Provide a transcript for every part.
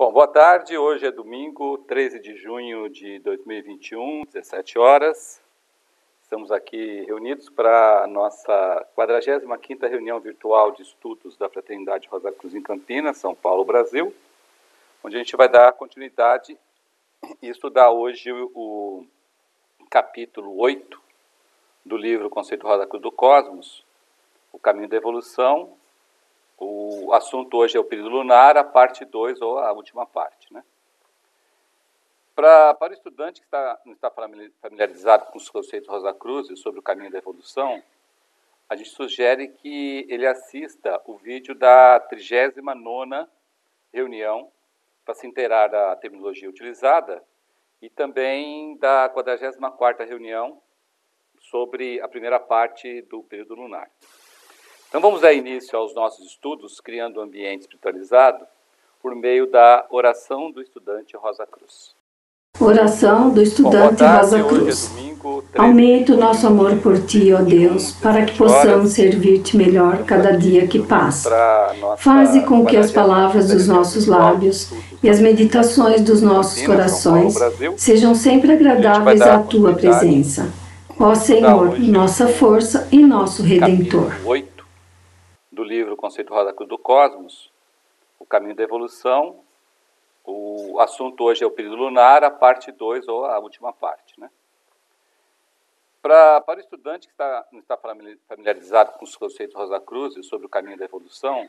Bom, boa tarde. Hoje é domingo, 13 de junho de 2021, 17 horas. Estamos aqui reunidos para a nossa 45ª reunião virtual de estudos da Fraternidade Rosa Cruz em Campinas, São Paulo, Brasil, onde a gente vai dar continuidade e estudar hoje o capítulo 8 do livro Conceito Rosa Cruz do Cosmos, o caminho da evolução. O assunto hoje é o período lunar, a parte 2, ou a última parte, né? Para o estudante que não está familiarizado com os conceitos Rosa Cruz e sobre o caminho da evolução, a gente sugere que ele assista o vídeo da 39ª reunião para se inteirar da terminologia utilizada e também da 44ª reunião sobre a primeira parte do período lunar. Então vamos dar início aos nossos estudos, criando um ambiente espiritualizado, por meio da oração do estudante Rosa Cruz. Oração do estudante Rosa Cruz. Aumenta o nosso amor por Ti, ó Deus, para que possamos servir-te melhor cada dia que passa. Faze com que as palavras dos nossos lábios e as meditações dos nossos corações sejam sempre agradáveis à Tua presença. Ó Senhor, nossa força e nosso Redentor. Capítulo 8 do livro Conceito Rosa Cruz do Cosmos, o caminho da evolução. O assunto hoje é o período lunar, a parte 2, ou a última parte, né? Para o estudante que não está familiarizado com os conceitos Rosa Cruz e sobre o caminho da evolução,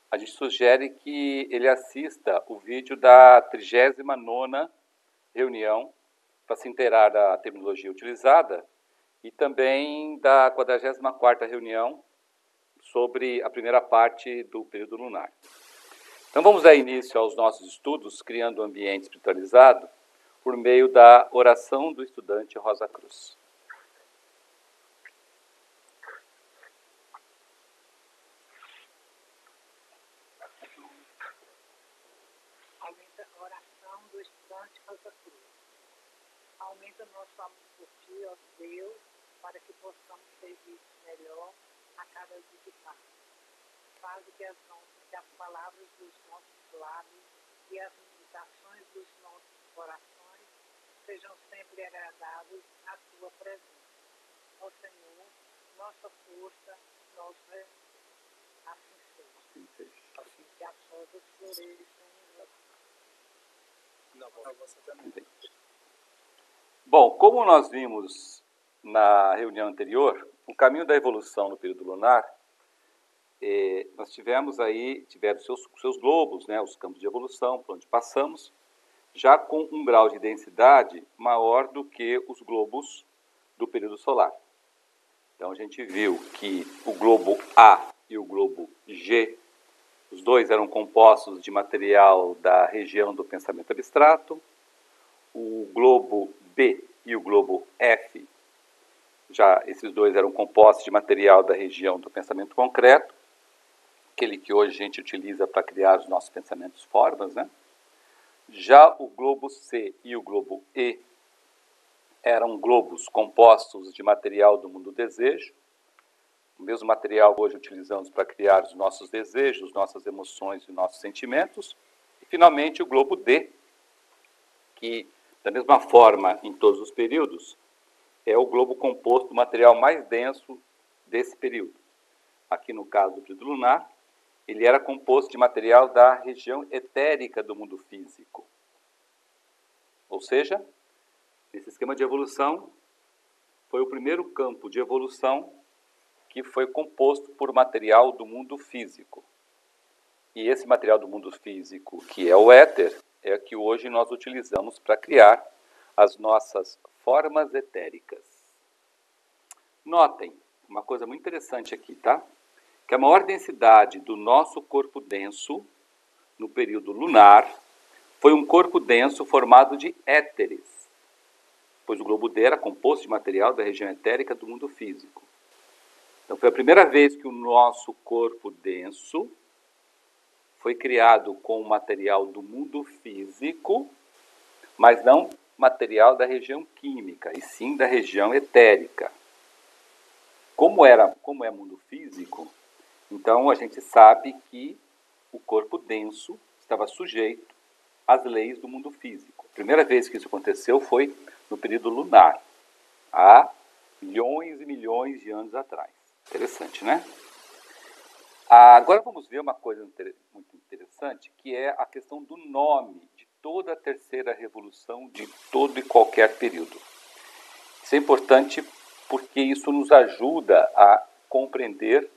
a gente sugere que ele assista o vídeo da 39ª reunião para se inteirar da terminologia utilizada e também da 44ª reunião sobre a primeira parte do período lunar. Então vamos dar início aos nossos estudos, criando um ambiente espiritualizado, por meio da oração do estudante Rosa Cruz. Oração do estudante Rosa Cruz. Aumenta nosso amor por Ti, ó Deus, para que possamos servir melhor a cada dia que passa. Faz que as palavras dos nossos lábios e as meditações dos nossos corações sejam sempre agradáveis à Tua presença. Ó Senhor, nossa força, nosso assim seja. Assim que as rosas floresçam em nós. Não, você também. Bom, como nós vimos na reunião anterior, o caminho da evolução no período lunar, nós tiveram seus globos, né, os campos de evolução, por onde passamos, já com um grau de densidade maior do que os globos do período solar. Então a gente viu que o globo A e o globo G, os dois eram compostos de material da região do pensamento abstrato. O globo B e o globo F, já esses dois eram compostos de material da região do pensamento concreto, aquele que hoje a gente utiliza para criar os nossos pensamentos formas, né? Já o globo C e o globo E eram globos compostos de material do mundo do desejo, o mesmo material que hoje utilizamos para criar os nossos desejos, nossas emoções e nossos sentimentos. E, finalmente, o globo D, que, da mesma forma, em todos os períodos, é o globo composto do material mais denso desse período. Aqui, no caso do período lunar, ele era composto de material da região etérica do mundo físico. Ou seja, esse esquema de evolução foi o primeiro campo de evolução que foi composto por material do mundo físico. E esse material do mundo físico, que é o éter, é o que hoje nós utilizamos para criar as nossas formas etéricas. Notem uma coisa muito interessante aqui, tá? Que a maior densidade do nosso corpo denso, no período lunar, foi um corpo denso formado de éteres, pois o globo D era composto de material da região etérica do mundo físico. Então foi a primeira vez que o nosso corpo denso foi criado com material do mundo físico, mas não material da região química, e sim da região etérica. Como é mundo físico, então a gente sabe que o corpo denso estava sujeito as leis do mundo físico. A primeira vez que isso aconteceu foi no período lunar, há milhões e milhões de anos atrás. Interessante, né? Agora vamos ver uma coisa muito interessante, que é a questão do nome de toda a terceira revolução de todo e qualquer período. Isso é importante porque isso nos ajuda a compreender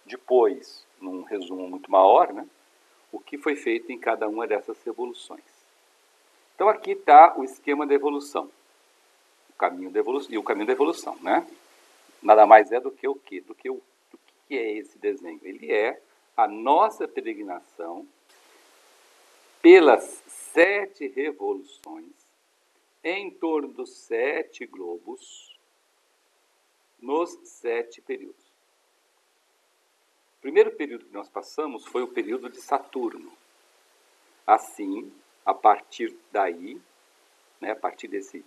depois, num resumo muito maior, né, o que foi feito em cada uma dessas revoluções. Então aqui está o esquema da evolução, o caminho da evolução e o caminho da evolução, né? Nada mais é do que o quê? Do que é esse desenho? Ele é a nossa peregrinação pelas 7 revoluções em torno dos 7 globos nos 7 períodos. O primeiro período que nós passamos foi o período de Saturno. Assim, a partir daí, né, a partir desse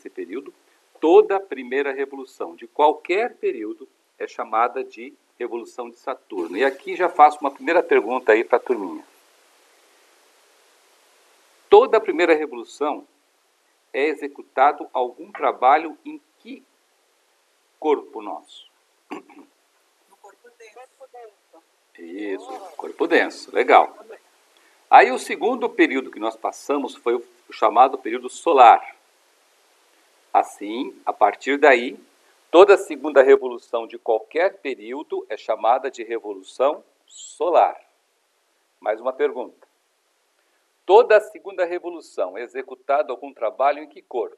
período, toda a primeira revolução de qualquer período é chamada de Revolução de Saturno. E aqui já faço uma primeira pergunta aí para a turminha. Toda a primeira revolução é executado algum trabalho em que corpo nosso? No corpo denso. Isso, corpo denso, legal. Aí o segundo período que nós passamos foi o chamado período solar. Assim, a partir daí, toda a segunda revolução de qualquer período é chamada de revolução solar. Mais uma pergunta. Toda a segunda revolução é executada algum trabalho em que corpo?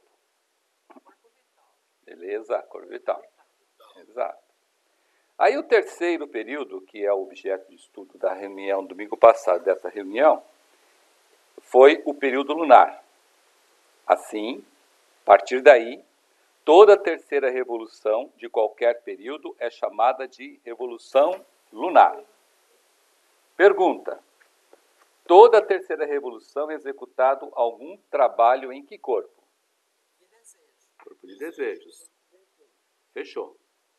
Beleza, corpo vital. Exato. Aí o terceiro período, que é o objeto de estudo da reunião domingo passado, dessa reunião, foi o período lunar. Assim, a partir daí, toda a terceira revolução de qualquer período é chamada de revolução lunar. Pergunta. Toda a terceira revolução é executado algum trabalho em que corpo? De desejo. Corpo de desejos. Fechou.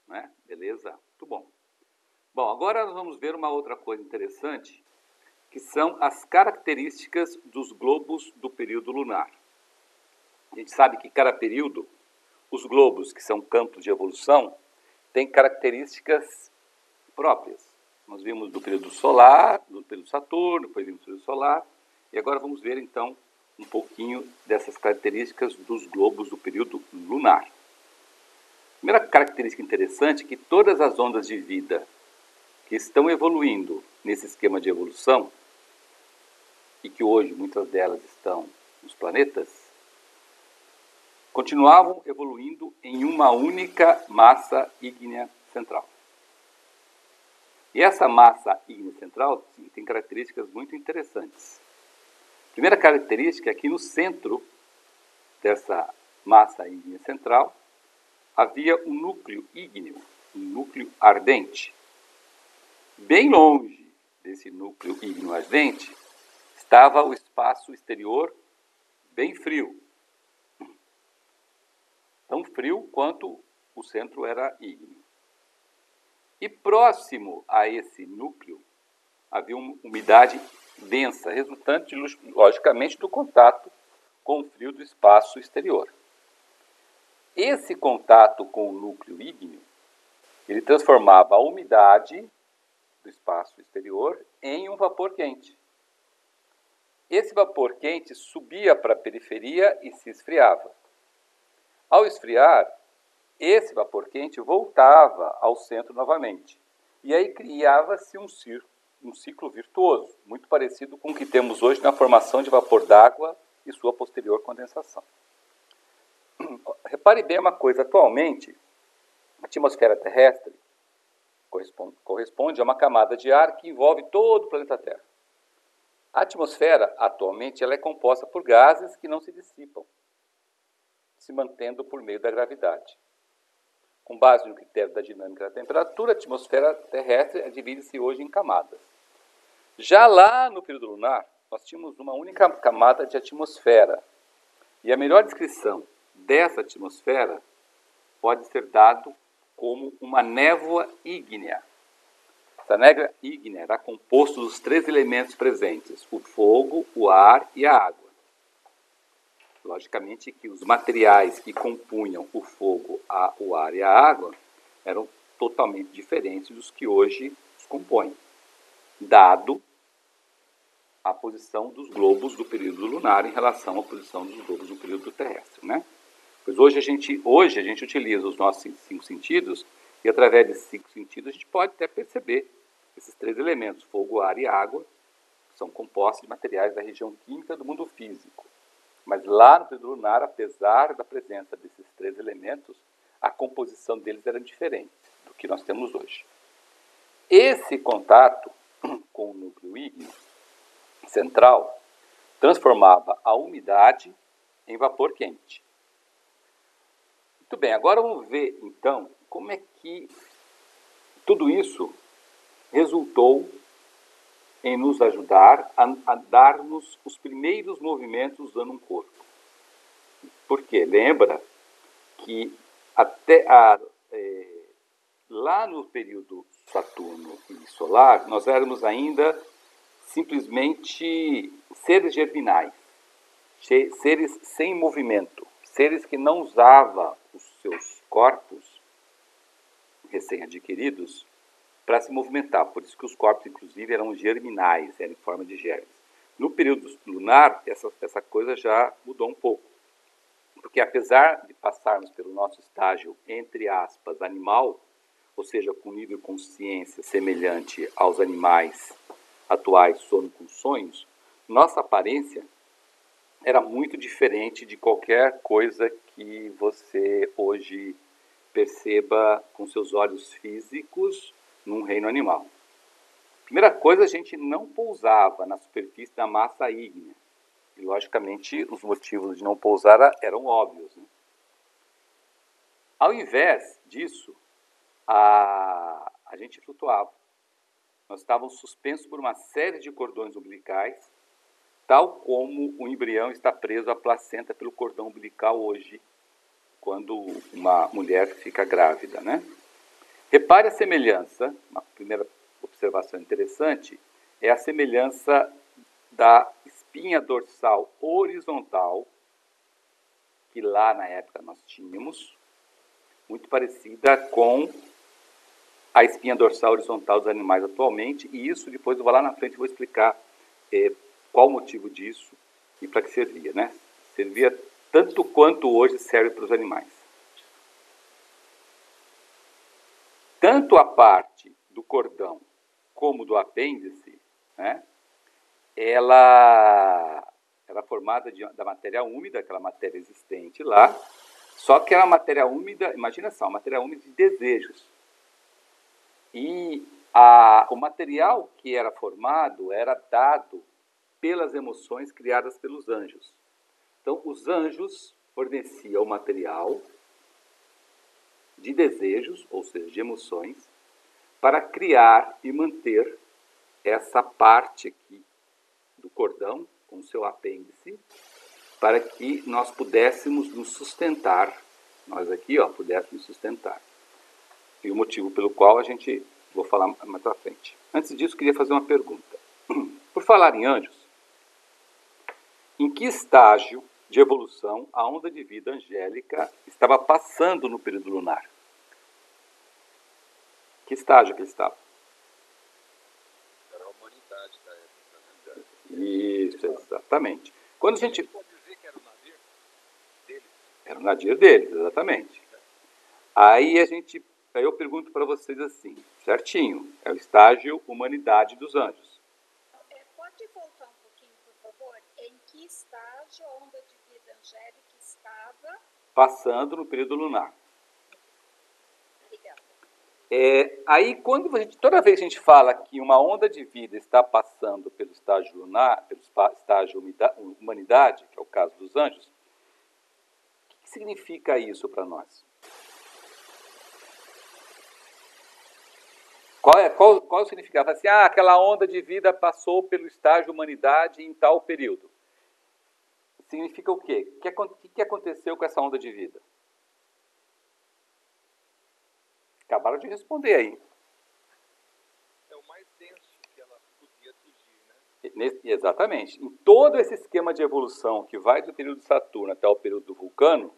Né? Beleza? Muito bom. Bom, agora nós vamos ver uma outra coisa interessante, que são as características dos globos do período lunar. A gente sabe que cada período, os globos, que são campos de evolução, têm características próprias. Nós vimos do período solar, do período Saturno, depois vimos do período solar, e agora vamos ver então um pouquinho dessas características dos globos do período lunar. A primeira característica interessante é que todas as ondas de vida que estão evoluindo nesse esquema de evolução, e que hoje muitas delas estão nos planetas, continuavam evoluindo em uma única massa ígnea central. E essa massa ígnea central tem características muito interessantes. A primeira característica é que no centro dessa massa ígnea central havia um núcleo ígneo, um núcleo ardente. Bem longe desse núcleo ígneo ardente estava o espaço exterior bem frio. Tão frio quanto o centro era ígneo. E próximo a esse núcleo havia uma umidade densa, resultante, logicamente, do contato com o frio do espaço exterior. Esse contato com o núcleo ígneo, ele transformava a umidade do espaço exterior em um vapor quente. Esse vapor quente subia para a periferia e se esfriava. Ao esfriar, esse vapor quente voltava ao centro novamente. E aí criava-se um ciclo virtuoso, muito parecido com o que temos hoje na formação de vapor d'água e sua posterior condensação. Repare bem uma coisa, atualmente, a atmosfera terrestre corresponde a uma camada de ar que envolve todo o planeta Terra. A atmosfera, atualmente, ela é composta por gases que não se dissipam, se mantendo por meio da gravidade. Com base no critério da dinâmica da temperatura, a atmosfera terrestre divide-se hoje em camadas. Já lá no período lunar, nós tínhamos uma única camada de atmosfera. E a melhor descrição dessa atmosfera pode ser dado como uma névoa ígnea. crosta negra ígnea era composto dos 3 elementos presentes, o fogo, o ar e a água. Logicamente que os materiais que compunham o fogo, o ar e a água eram totalmente diferentes dos que hoje os compõem, dado a posição dos globos do período lunar em relação à posição dos globos do período terrestre, né? Pois hoje a gente utiliza os nossos 5 sentidos e através desses 5 sentidos a gente pode até perceber esses 3 elementos, fogo, ar e água, que são compostos de materiais da região química do mundo físico. Mas lá no período lunar, apesar da presença desses 3 elementos, a composição deles era diferente do que nós temos hoje. Esse contato com o núcleo ígneo central transformava a umidade em vapor quente. Muito bem, agora vamos ver, então, como é que tudo isso resultou em nos ajudar a dar-nos os primeiros movimentos usando um corpo. Por quê? Lembra que lá no período Saturno e solar, nós éramos ainda simplesmente seres germinais, seres sem movimento, seres que não usavam os seus corpos recém-adquiridos para se movimentar. Por isso que os corpos, inclusive, eram germinais, eram em forma de germes. No período lunar, essa coisa já mudou um pouco. Porque apesar de passarmos pelo nosso estágio, entre aspas, animal, ou seja, com nível de consciência semelhante aos animais atuais, sono com sonhos, nossa aparência era muito diferente de qualquer coisa que você hoje perceba com seus olhos físicos num reino animal. Primeira coisa, a gente não pousava na superfície da massa ígnea. E, logicamente, os motivos de não pousar eram óbvios, né? Ao invés disso, a gente flutuava. Nós estávamos suspensos por uma série de cordões umbilicais, tal como o embrião está preso à placenta pelo cordão umbilical hoje, quando uma mulher fica grávida, né? Repare a semelhança, uma primeira observação interessante, é a semelhança da espinha dorsal horizontal, que lá na época nós tínhamos, muito parecida com a espinha dorsal horizontal dos animais atualmente, e isso depois eu vou lá na frente e vou explicar qual o motivo disso e para que servia, né? Servia tanto quanto hoje serve para os animais. Tanto a parte do cordão como do apêndice, né, ela era formada da matéria úmida, aquela matéria existente lá, só que era uma matéria úmida, imagina só, uma matéria úmida de desejos. E o material que era formado era dado pelas emoções criadas pelos anjos. Então, os anjos forneciam o material de desejos, ou seja, de emoções, para criar e manter essa parte aqui do cordão, com o seu apêndice, para que nós pudéssemos nos sustentar, nós aqui, pudéssemos nos sustentar. E o motivo pelo qual vou falar mais para frente. Antes disso, queria fazer uma pergunta. Por falar em anjos, em que estágio de evolução a onda de vida angélica estava passando no período lunar? Que estágio que ele estava? Era a humanidade da época, né? Isso, exatamente. Quando a gente pode dizer que era o nadir deles? Era o nadir deles, exatamente. Aí eu pergunto para vocês assim, certinho, é o estágio humanidade dos anjos. Pode voltar um pouquinho, por favor? Em que estágio a onda de vida angélica estava? Passando no período lunar. Obrigada. Aí, toda vez que a gente fala que uma onda de vida está passando pelo estágio lunar, pelo estágio humanidade, que é o caso dos anjos, o que significa isso para nós? Qual o significado? Assim, aquela onda de vida passou pelo estágio humanidade em tal período. Significa o quê? O que aconteceu com essa onda de vida? Acabaram de responder aí. O Exatamente. Em todo esse esquema de evolução que vai do período de Saturno até o período do Vulcano,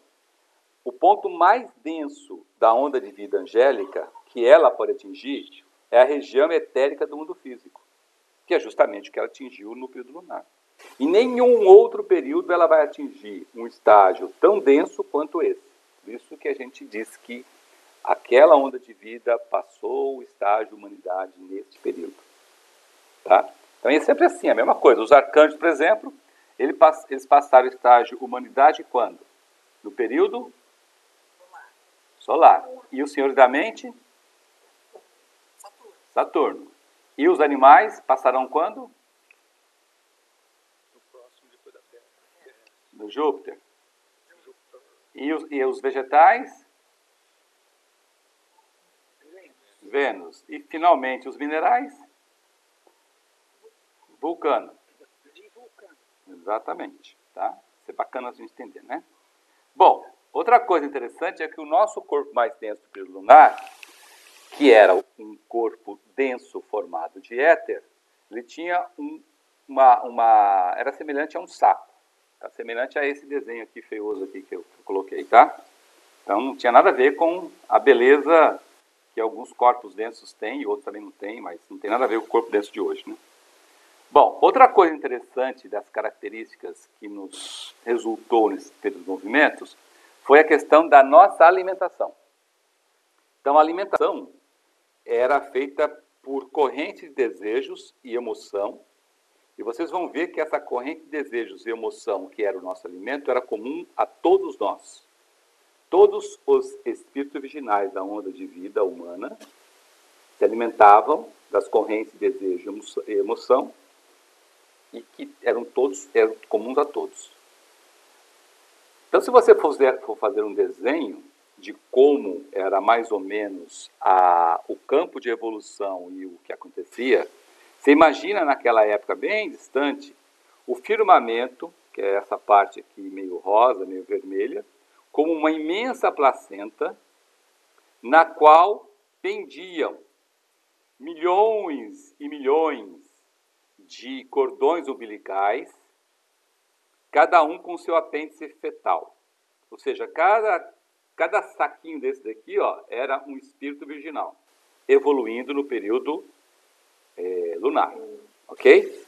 o ponto mais denso da onda de vida angélica que ela pode atingir é a região etérica do mundo físico, que é justamente o que ela atingiu no período lunar. Em nenhum outro período ela vai atingir um estágio tão denso quanto esse. Por isso que a gente diz que aquela onda de vida passou o estágio humanidade neste período. Tá? Então é sempre assim, a mesma coisa. Os arcanjos, por exemplo, eles passaram o estágio humanidade quando? No período solar. E os senhores da mente? Saturno. E os animais passarão quando? No próximo, depois da Terra. No Júpiter. E os vegetais? Vênus. E finalmente os minerais? Vulcano. Exatamente. Tá? Isso é bacana a gente entender, né? Bom, outra coisa interessante é que o nosso corpo mais denso do período lunar, que era um corpo denso formado de éter, ele tinha era semelhante a um saco. Tá? Semelhante a esse desenho aqui feioso aqui que eu coloquei, tá? Então não tinha nada a ver com a beleza que alguns corpos densos têm e outros também não têm, mas não tem nada a ver com o corpo denso de hoje, né? Bom, outra coisa interessante das características que nos resultou nesses períodos de movimentos foi a questão da nossa alimentação. Então, a alimentação era feita por corrente de desejos e emoção, e vocês vão ver que essa corrente de desejos e emoção, que era o nosso alimento, era comum a todos nós. Todos os espíritos virginais da onda de vida humana se alimentavam das correntes de desejo e emoção, e que eram comuns a todos. Então, se você for fazer um desenho de como era mais ou menos o campo de evolução e o que acontecia, você imagina naquela época bem distante o firmamento, que é essa parte aqui meio rosa, meio vermelha, como uma imensa placenta na qual pendiam milhões e milhões de cordões umbilicais, cada um com seu apêndice fetal. Ou seja, cada saquinho desse daqui, ó, era um espírito virginal, evoluindo no período lunar. Ok?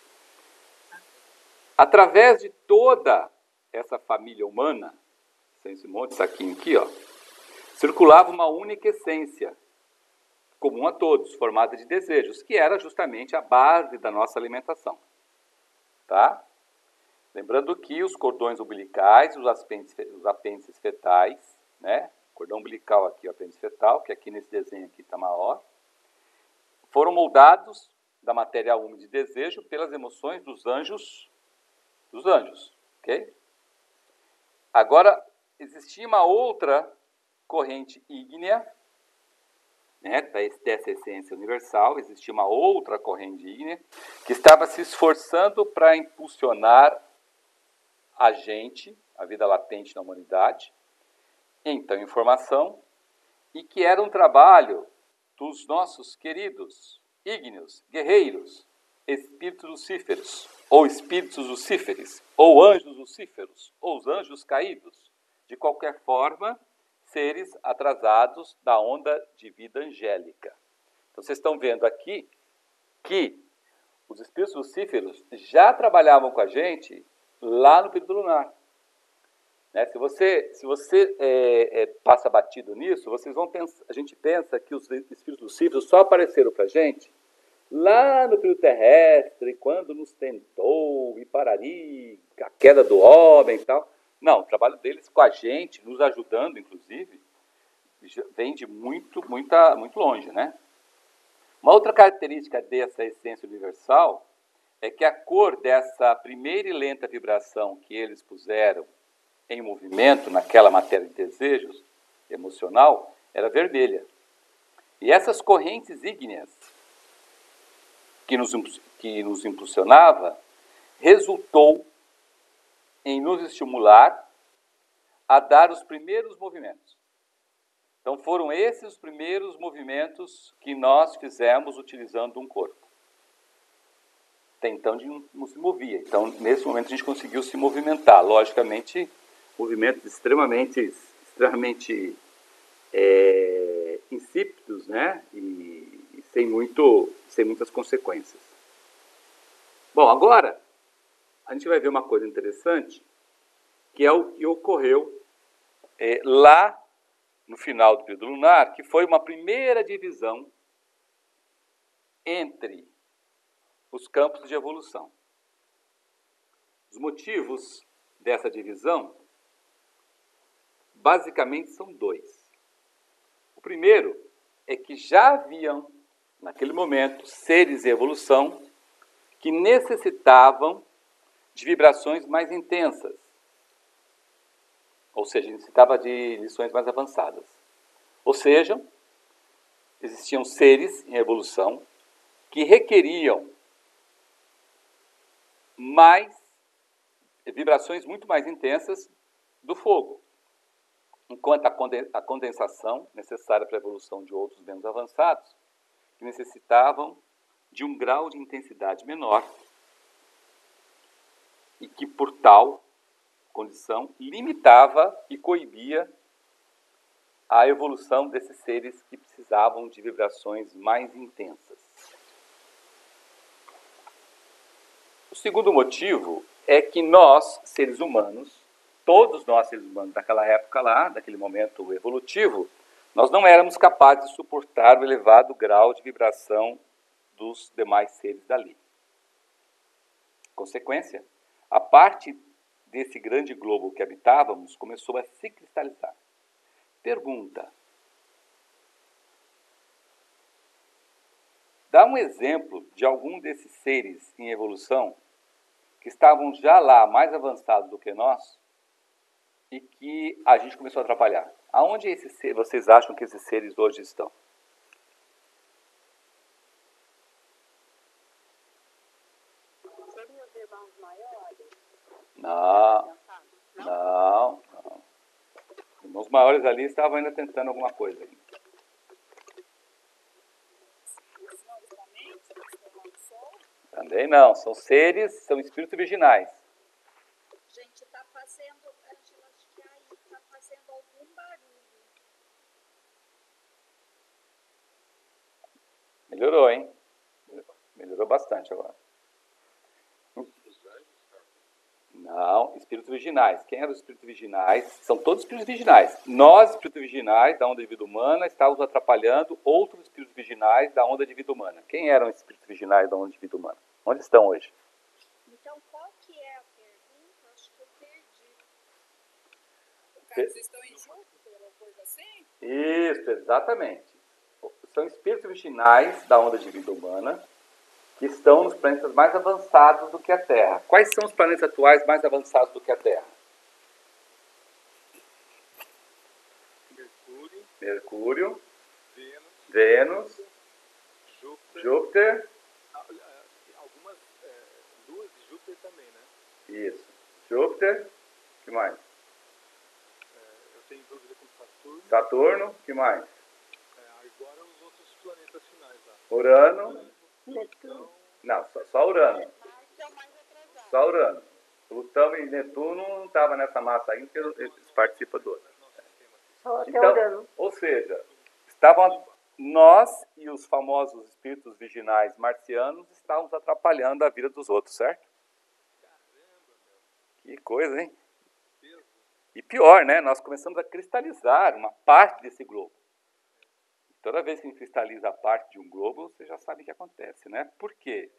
Através de toda essa família humana, esse monte de saquinho aqui, ó, circulava uma única essência, comum a todos, formada de desejos, que era justamente a base da nossa alimentação. Tá? Lembrando que os cordões umbilicais, os apêndices fetais, né? Cordão umbilical aqui, o apêndice fetal, que aqui nesse desenho aqui está maior, foram moldados da matéria úmida de desejo pelas emoções dos anjos, ok? Agora, existia uma outra corrente ígnea, né, dessa essência universal, existia uma outra corrente ígnea que estava se esforçando para impulsionar a gente, a vida latente na humanidade, então informação, e que era um trabalho dos nossos queridos ígneos, guerreiros, espíritos lucíferos, ou espíritos lucíferes, ou anjos lucíferos, ou os anjos caídos, de qualquer forma, seres atrasados da onda de vida angélica. Então, vocês estão vendo aqui que os espíritos lucíferos já trabalhavam com a gente lá no período lunar. Né? Se você passa batido nisso, vocês vão pensar, a gente pensa que os espíritos lucíferos só apareceram para a gente lá no período terrestre, quando nos tentou, e parari, a queda do homem e tal. Não, o trabalho deles com a gente, nos ajudando, inclusive, vem de muito longe, né? Uma outra característica dessa essência universal é que a cor dessa primeira e lenta vibração que eles puseram em movimento naquela matéria de desejos emocional era vermelha. E essas correntes ígneas que nos impulsionava resultou em nos estimular a dar os primeiros movimentos. Então foram esses os primeiros movimentos que nós fizemos utilizando um corpo. até então não se movia. Então, nesse momento, a gente conseguiu se movimentar. Logicamente, movimentos extremamente insípidos, né? E sem muitas consequências. Bom, agora a gente vai ver uma coisa interessante, que é o que ocorreu lá no final do período lunar, que foi uma primeira divisão entre os campos de evolução. Os motivos dessa divisão, basicamente, são dois. O primeiro é que já haviam, naquele momento, seres em evolução que necessitavam de vibrações mais intensas. Ou seja, necessitava de lições mais avançadas. Ou seja, existiam seres em evolução que requeriam vibrações muito mais intensas do fogo. Enquanto a condensação, necessária para a evolução de outros menos avançados, que necessitavam de um grau de intensidade menor e que, por tal condição, limitava e coibia a evolução desses seres que precisavam de vibrações mais intensas. O segundo motivo é que nós, seres humanos, todos nós, seres humanos, daquela época lá, daquele momento evolutivo, nós não éramos capazes de suportar o elevado grau de vibração dos demais seres dali. Consequência, a parte desse grande globo que habitávamos começou a se cristalizar. Pergunta: dá um exemplo de algum desses seres em evolução que estavam já lá mais avançados do que nós e que a gente começou a atrapalhar. Aonde vocês acham que esses seres hoje estão? Seriam os irmãos maiores? Não. Os maiores ali estavam ainda tentando alguma coisa. Também não, são seres, são espíritos virginais. Gente, está fazendo, Angela, acho que aí está fazendo algum barulho. Melhorou, hein? Melhorou bastante agora. Não, espíritos virginais. Quem eram os espíritos virginais? São todos espíritos virginais. Nós, espíritos virginais da onda de vida humana, estávamos atrapalhando outros espíritos virginais da onda de vida humana. Quem eram os espíritos virginais da onda de vida humana? Onde estão hoje? Então, qual que é a pergunta? Acho que eu perdi. Vocês estão em Júpiter ou coisa assim? Isso, exatamente. São espíritos virginais da onda de vida humana que estão nos planetas mais avançados do que a Terra. Quais são os planetas atuais mais avançados do que a Terra? Mercúrio, Vênus, Júpiter. Algumas luas de Júpiter também, né? Isso. Júpiter, que mais? Eu tenho dúvida com Saturno. Saturno, que mais? Agora os outros planetas finais lá. Urano. Netuno. Não, só Urano. Só Urano. Plutão e Netuno não estavam nessa massa ainda, porque eles participam do outro. Então, ou seja, estavam nós e os famosos espíritos virginais marcianos estávamos atrapalhando a vida dos outros, certo? Que coisa, hein? E pior, né? Nós começamos a cristalizar uma parte desse globo. Toda vez que a gente cristaliza a parte de um globo, você já sabe o que acontece, né? Por quê?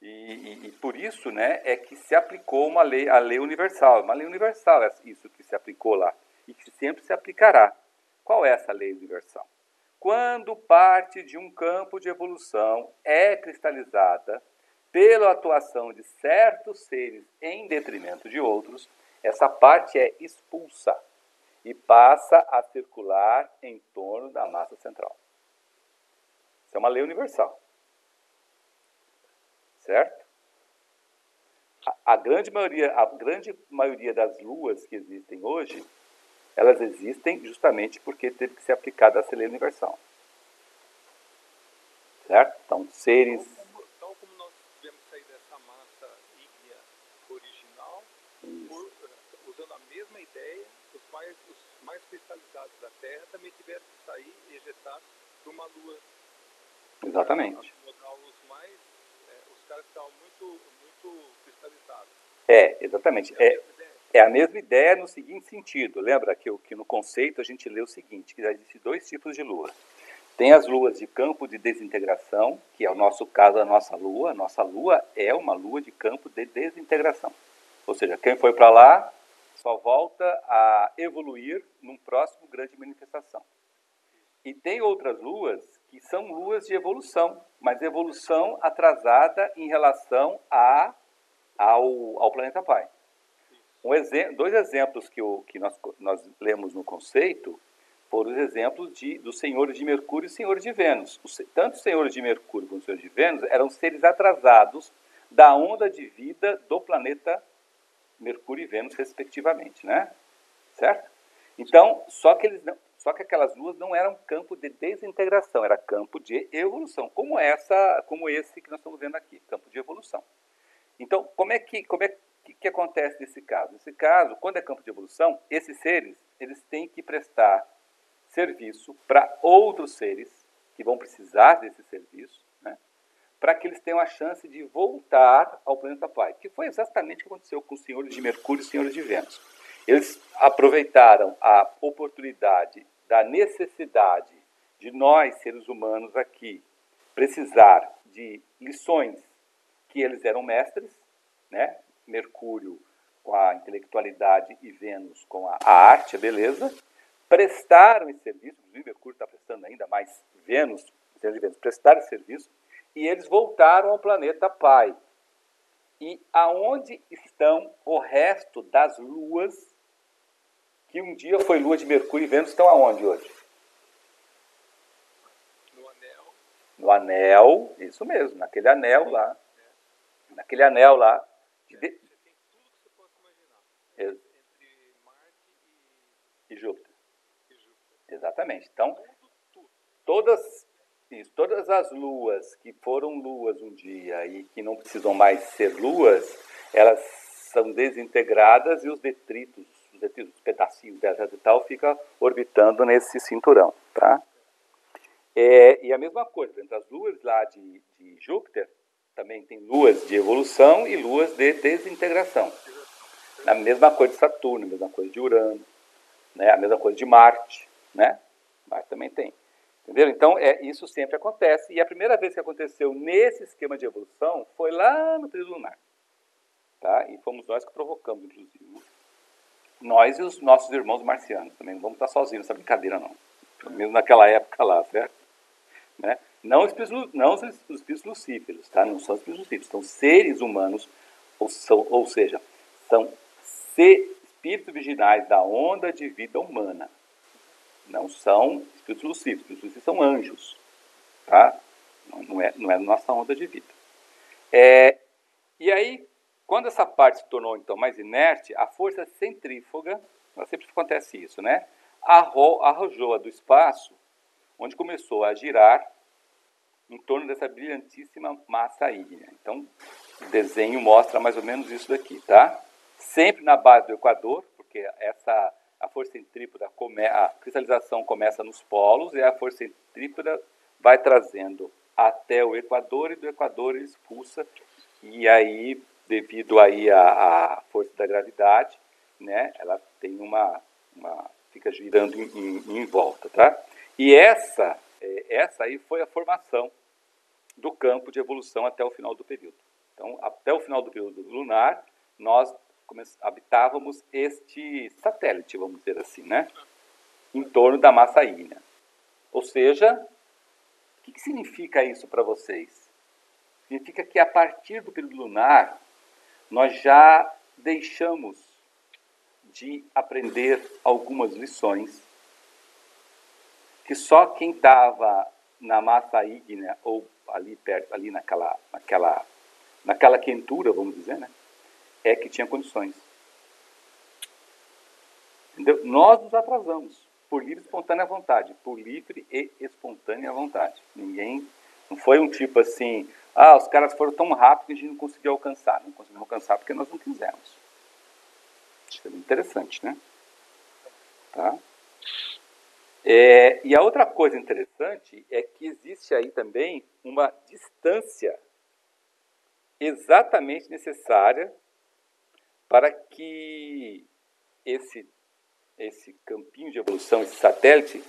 E por isso, né, é que se aplicou a lei universal. Uma lei universal é isso que se aplicou lá e que sempre se aplicará. Qual é essa lei universal? Quando parte de um campo de evolução é cristalizada pela atuação de certos seres em detrimento de outros, essa parte é expulsa e passa a circular em torno da massa central. Isso é uma lei universal. Certo? A grande maioria das luas que existem hoje, elas existem justamente porque teve que ser aplicada essa lei universal. Certo? Então, seres... Então, como nós tivemos que sair dessa massa usando a mesma ideia, os mais cristalizados da Terra também tiveram que sair e ejetar para uma Lua. Exatamente. Os caras estavam muito cristalizados. Exatamente. É a mesma ideia no seguinte sentido. Lembra que no conceito a gente lê o seguinte, que existem 2 tipos de lua. Tem as luas de campo de desintegração, que é o nosso caso, a nossa lua. A nossa lua é uma lua de campo de desintegração. Ou seja, quem foi para lá só volta a evoluir num próximo grande manifestação. E tem outras luas que são luas de evolução, mas evolução atrasada em relação ao planeta Pai. 2 exemplos que nós lemos no conceito foram os exemplos dos senhores de Mercúrio e senhores de Vênus. Tanto os senhores de Mercúrio quanto os senhores de Vênus eram seres atrasados da onda de vida do planeta Mercúrio e Vênus, respectivamente, né? Certo? Então, só que aquelas luas não eram campo de desintegração, era campo de evolução, como esse que nós estamos vendo aqui, campo de evolução. Então, o que acontece nesse caso? Nesse caso, quando é campo de evolução, esses seres, eles têm que prestar serviço para outros seres que vão precisar desse serviço, né, para que eles tenham a chance de voltar ao planeta Pai, que foi exatamente o que aconteceu com os senhores de Mercúrio e os senhores de Vênus. Eles aproveitaram a oportunidade da necessidade de nós, seres humanos aqui, precisar de lições que eles eram mestres, né? Mercúrio com a intelectualidade e Vênus com a arte, a beleza, prestaram esse serviço, inclusive Mercúrio está prestando ainda mais, Vênus prestaram esse serviço, e eles voltaram ao planeta Pai. E aonde estão o resto das luas, que um dia foi lua de Mercúrio e Vênus, estão aonde hoje? No anel. No anel, isso mesmo, naquele anel lá. Naquele anel lá. Você tem tudo que você possa imaginar. Entre Marte e Júpiter. Exatamente. Então, todas as luas que foram luas um dia e que não precisam mais ser luas, elas são desintegradas e os detritos, os pedacinhos dessa e tal, ficam orbitando nesse cinturão, tá? E a mesma coisa, entre as luas lá de Júpiter, também tem luas de evolução e luas de desintegração. A mesma coisa de Saturno, a mesma coisa de Urano, né? A mesma coisa de Marte, né? Marte também tem. Entendeu? Então, isso sempre acontece. E a primeira vez que aconteceu nesse esquema de evolução foi lá no período lunar. Tá? E fomos nós que provocamos, inclusive. Né? Nós e os nossos irmãos marcianos também. Não vamos estar sozinhos nessa brincadeira, não. Mesmo naquela época lá, certo? Né? Não os espíritos lucíferos, tá? Não são espíritos lucíferos. São seres humanos, ou seja, são espíritos virginais da onda de vida humana. Não são espíritos lucíferos. Espíritos lucíferos são anjos. Tá? Não é nossa onda de vida. E aí, quando essa parte se tornou então mais inerte, a força centrífuga, sempre acontece isso, né? Arrojou-a do espaço, onde começou a girar em torno dessa brilhantíssima massa ígnea. Então, o desenho mostra mais ou menos isso daqui, tá? Sempre na base do Equador, porque a força centrípeta, a cristalização começa nos polos e a força centrípeta vai trazendo até o Equador e do Equador ele expulsa. E aí, devido aí à força da gravidade, né, ela tem fica girando em volta, tá? E essa aí foi a formação do campo de evolução até o final do período. Então, até o final do período lunar, nós habitávamos este satélite, vamos dizer assim, né? Em torno da massa ígnea. Ou seja, o que significa isso para vocês? Significa que a partir do período lunar, nós já deixamos de aprender algumas lições que só quem estava na massa ígnea ou ali perto, ali naquela quentura, vamos dizer, né, é que tinha condições. Entendeu? Nós nos atrasamos por livre e espontânea vontade, por livre e espontânea vontade. Não foi um tipo assim, os caras foram tão rápido que a gente não conseguiu alcançar. Não conseguimos alcançar porque nós não quisemos. Interessante, né? Tá? E a outra coisa interessante é que existe aí também uma distância exatamente necessária para que esse campinho de evolução, esse satélite,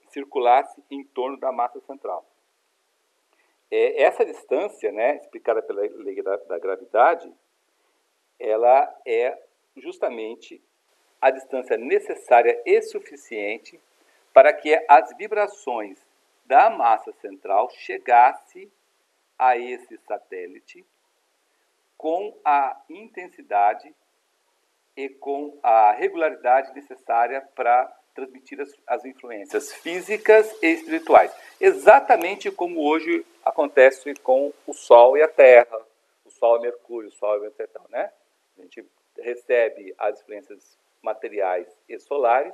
circulasse em torno da massa central. Essa distância, né, explicada pela lei da gravidade, ela é justamente a distância necessária e suficiente para que as vibrações da massa central chegassem a esse satélite com a intensidade e com a regularidade necessária para transmitir as influências físicas e espirituais. Exatamente como hoje acontece com o Sol e a Terra, o Sol e Mercúrio, o Sol e o etc. Né? A gente recebe as influências materiais e solares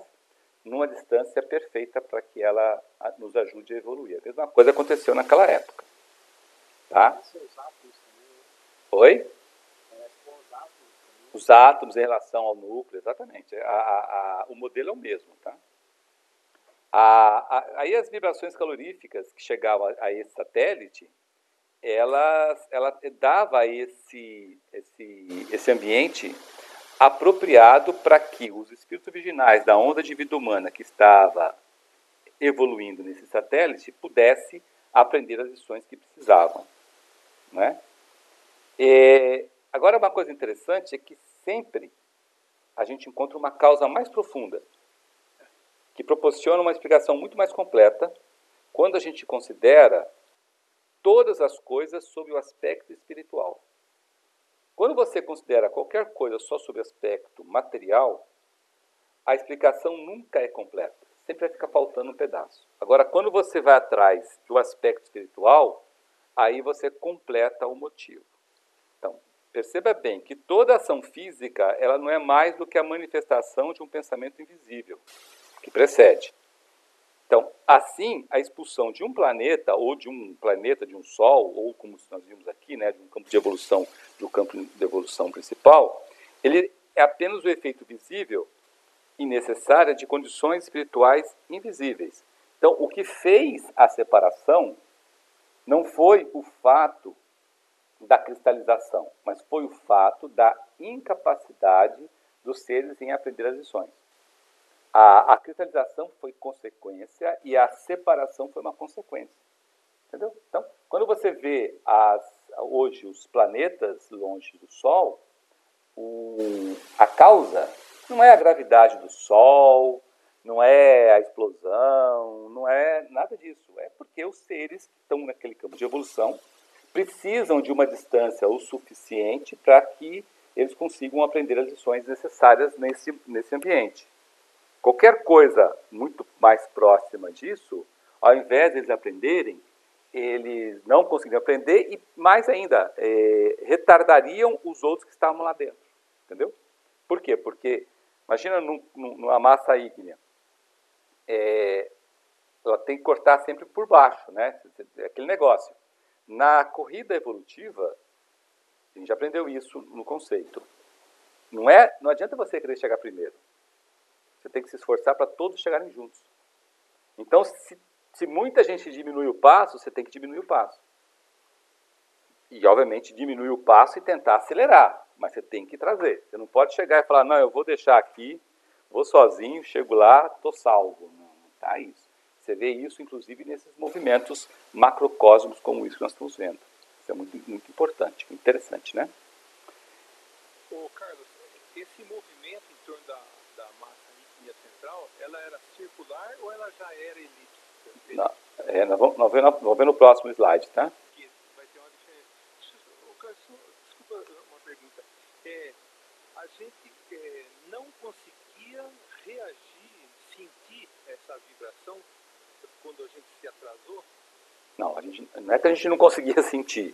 numa distância perfeita para que ela nos ajude a evoluir. A mesma coisa aconteceu naquela época. Tá? Oi? Os átomos em relação ao núcleo, exatamente. O modelo é o mesmo. Tá? Aí as vibrações caloríficas que chegavam a esse satélite, ela dava esse ambiente apropriado para que os espíritos virginais da onda de vida humana que estava evoluindo nesse satélite pudesse aprender as lições que precisavam. Né? Agora, uma coisa interessante é que sempre a gente encontra uma causa mais profunda, que proporciona uma explicação muito mais completa quando a gente considera todas as coisas sob o aspecto espiritual. Quando você considera qualquer coisa só sob o aspecto material, a explicação nunca é completa. Sempre vai ficar faltando um pedaço. Agora, quando você vai atrás do aspecto espiritual, aí você completa o motivo. Então, perceba bem que toda ação física, ela não é mais do que a manifestação de um pensamento invisível que precede. Então, assim, a expulsão de um planeta, ou de um Sol, ou como nós vimos aqui, né, de um campo de evolução, do campo de evolução principal, ele é apenas o efeito visível e necessário de condições espirituais invisíveis. Então, o que fez a separação não foi o fato da cristalização, mas foi o fato da incapacidade dos seres em aprender as lições. A cristalização foi consequência e a separação foi uma consequência. Entendeu? Então, quando você vê hoje os planetas longe do Sol, a causa não é a gravidade do Sol, não é a explosão, não é nada disso. É porque os seres que estão naquele campo de evolução precisam de uma distância o suficiente para que eles consigam aprender as lições necessárias nesse ambiente. Qualquer coisa muito mais próxima disso, ao invés de eles aprenderem, eles não conseguiriam aprender e, mais ainda, retardariam os outros que estavam lá dentro. Entendeu? Por quê? Porque, imagina numa massa ígnea, ela tem que cortar sempre por baixo, né? Aquele negócio. Na corrida evolutiva, a gente aprendeu isso no conceito. Não adianta você querer chegar primeiro. Você tem que se esforçar para todos chegarem juntos. Então, se muita gente diminui o passo, você tem que diminuir o passo. E, obviamente, diminuir o passo e tentar acelerar. Mas você tem que trazer. Você não pode chegar e falar, não, eu vou deixar aqui, vou sozinho, chego lá, estou salvo. Não está isso. Você vê isso, inclusive, nesses movimentos macrocósmicos como isso que nós estamos vendo. Isso é muito, muito importante, interessante, né? Ô, Carlos, esse movimento em torno da massa ígnea central, ela era circular ou ela já era elíptica? Não, nós vamos ver no próximo slide, tá? Vai ter uma diferença. Desculpa uma pergunta. A gente não conseguia reagir, sentir essa vibração quando a gente se atrasou? Não, não é que a gente não conseguia sentir.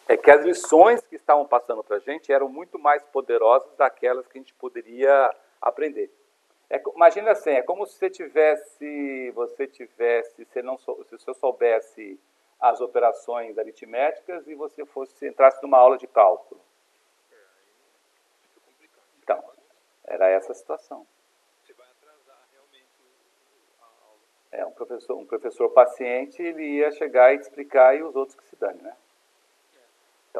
É que as lições que estavam passando para a gente eram muito mais poderosas daquelas que a gente poderia aprender. Imagina assim, é como se se eu soubesse as operações aritméticas e você entrasse numa aula de cálculo. Fica complicado. Então, Era essa a situação. Você vai atrasar realmente a aula. Um professor paciente, ele ia chegar e te explicar e os outros que se dane, né?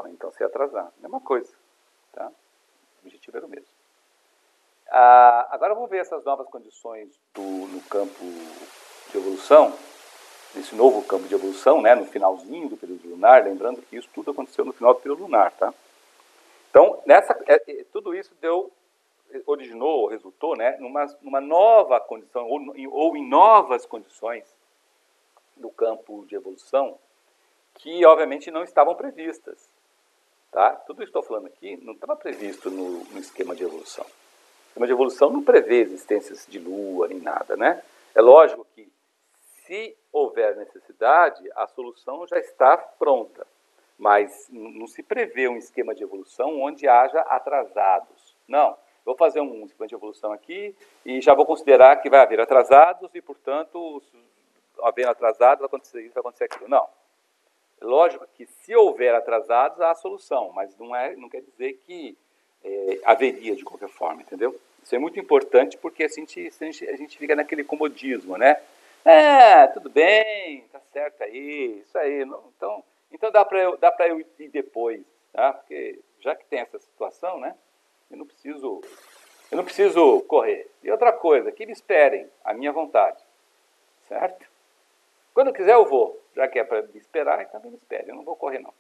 Então se ia atrasar. Mesma coisa, tá? O objetivo era o mesmo. Agora vamos ver essas novas condições no campo de evolução, nesse novo campo de evolução, né, no finalzinho do período lunar, lembrando que isso tudo aconteceu no final do período lunar, tá? Então, tudo isso resultou, né, numa nova condição, ou em novas condições do campo de evolução, que obviamente não estavam previstas, tá? Tudo isso que estou falando aqui não estava previsto no esquema de evolução. O esquema de evolução não prevê existências de lua nem nada, né? É lógico que se houver necessidade, a solução já está pronta, mas não se prevê um esquema de evolução onde haja atrasados. Não, vou fazer um esquema de evolução aqui e já vou considerar que vai haver atrasados e, portanto, havendo atrasados, vai acontecer isso, vai acontecer aquilo. Não. Lógico que se houver atrasados, há a solução, mas não quer dizer que haveria de qualquer forma, entendeu? Isso é muito importante porque a gente fica naquele comodismo, né? Tudo bem, tá certo aí, isso aí. Não, então dá para eu ir depois, tá? Porque já que tem essa situação, né? Eu não preciso correr. E outra coisa, que me esperem, a minha vontade, certo? Quando eu quiser eu vou, já que é para me esperar, então me espere, eu não vou correr não.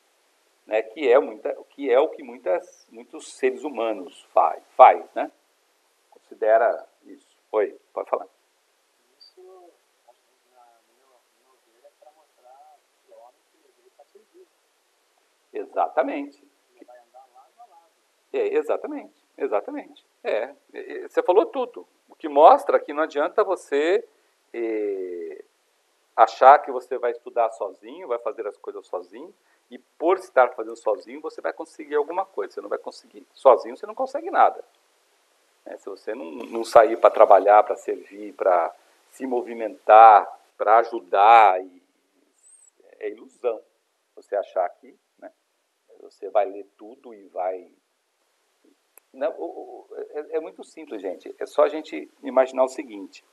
Né? Que é o que muitos seres humanos faz, né? Considera isso. Oi, pode falar. Isso, acho que no meu ver, é para mostrar que o homem ele está perdido. Exatamente. Ele vai andar lado a lado. Exatamente. Você falou tudo. O que mostra que não adianta você achar que você vai estudar sozinho, vai fazer as coisas sozinho, e por estar fazendo sozinho, você vai conseguir alguma coisa. Você não vai conseguir. Sozinho, você não consegue nada. Se você não sair para trabalhar, para servir, para se movimentar, para ajudar, é ilusão você achar que, né, você vai ler tudo e vai... Não, é muito simples, gente. É só a gente imaginar o seguinte.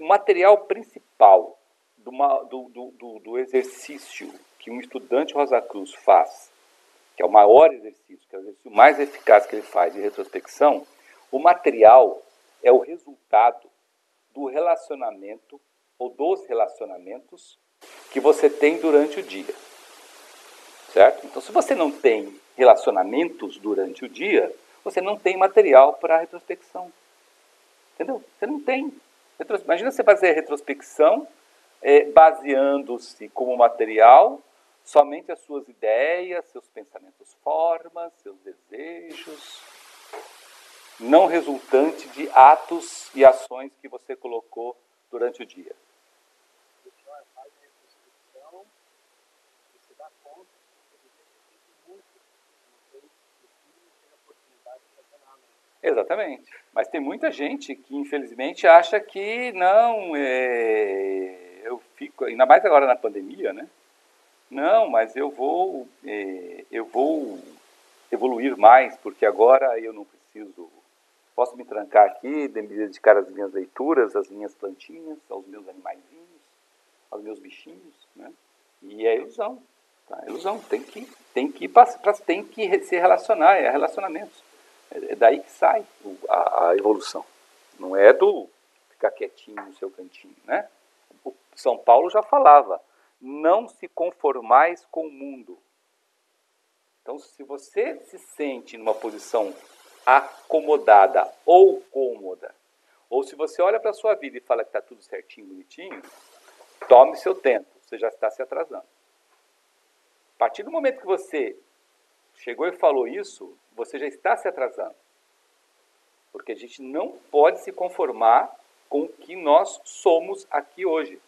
O material principal do exercício que um estudante Rosa Cruz faz, que é o maior exercício, que é o exercício mais eficaz que ele faz de retrospecção, o material é o resultado do relacionamento ou dos relacionamentos que você tem durante o dia. Certo? Então, se você não tem relacionamentos durante o dia, você não tem material para retrospecção. Entendeu? Você não tem. Imagina você fazer retrospecção baseando-se como material somente as suas ideias, seus pensamentos, formas, seus desejos, não resultante de atos e ações que você colocou durante o dia. O senhor faz a retrospecção e se dá conta que ele tem feito muito, não fez a oportunidade de fazer nada. Exatamente. Mas tem muita gente que, infelizmente, acha que não, eu fico, ainda mais agora na pandemia, né? Não, mas eu vou evoluir mais, porque agora eu não preciso, posso me trancar aqui, me dedicar às minhas leituras, às minhas plantinhas, aos meus animaizinhos, aos meus bichinhos, né? E é ilusão, tá? É ilusão, tem que se relacionar, é relacionamentos. É daí que sai a evolução. Não é do ficar quietinho no seu cantinho, né? O São Paulo já falava, não se conformais com o mundo. Então, se você se sente numa posição acomodada ou cômoda, ou se você olha para a sua vida e fala que está tudo certinho, bonitinho, tome seu tempo, você já está se atrasando. A partir do momento que você chegou e falou isso, você já está se atrasando. Porque a gente não pode se conformar com o que nós somos aqui hoje.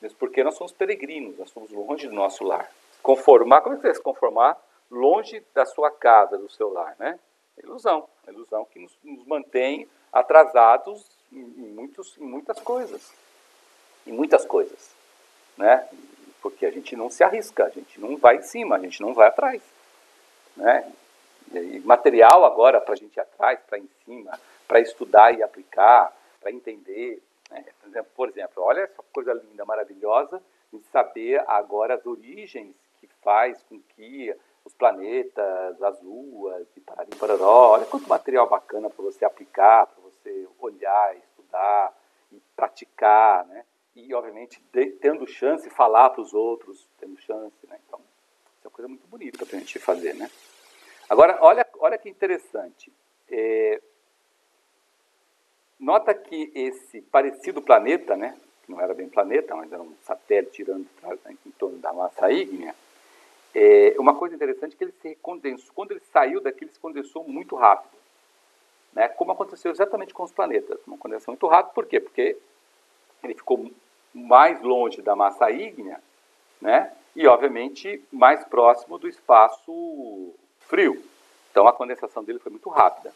Mesmo porque nós somos peregrinos, nós estamos longe do nosso lar. Conformar, como é que você vai se conformar longe da sua casa, do seu lar, né? É ilusão que nos mantém atrasados em muitas coisas. Em muitas coisas, né? Porque a gente não se arrisca, a gente não vai em cima, a gente não vai atrás, né? E material agora para a gente ir atrás, para em cima, para estudar e aplicar, para entender. Né? Por exemplo, olha essa coisa linda, maravilhosa, de saber agora as origens que faz com que os planetas, as luas, e pararó. Olha quanto material bacana para você aplicar, para você olhar, estudar e praticar, né? E, obviamente, tendo chance, falar para os outros, tendo chance, né? Então, isso é uma coisa muito bonita para a gente fazer, né? Agora, olha que interessante. Nota que esse parecido planeta, né? Que não era bem planeta, mas era um satélite girando em torno da massa ígnea. Uma coisa interessante é que ele se condensou. Quando ele saiu daqui, ele se condensou muito rápido. Né? Como aconteceu exatamente com os planetas. Uma condensação muito rápida, por quê? Porque ele ficou mais longe da massa ígnea, né? E, obviamente, mais próximo do espaço frio. Então, a condensação dele foi muito rápida.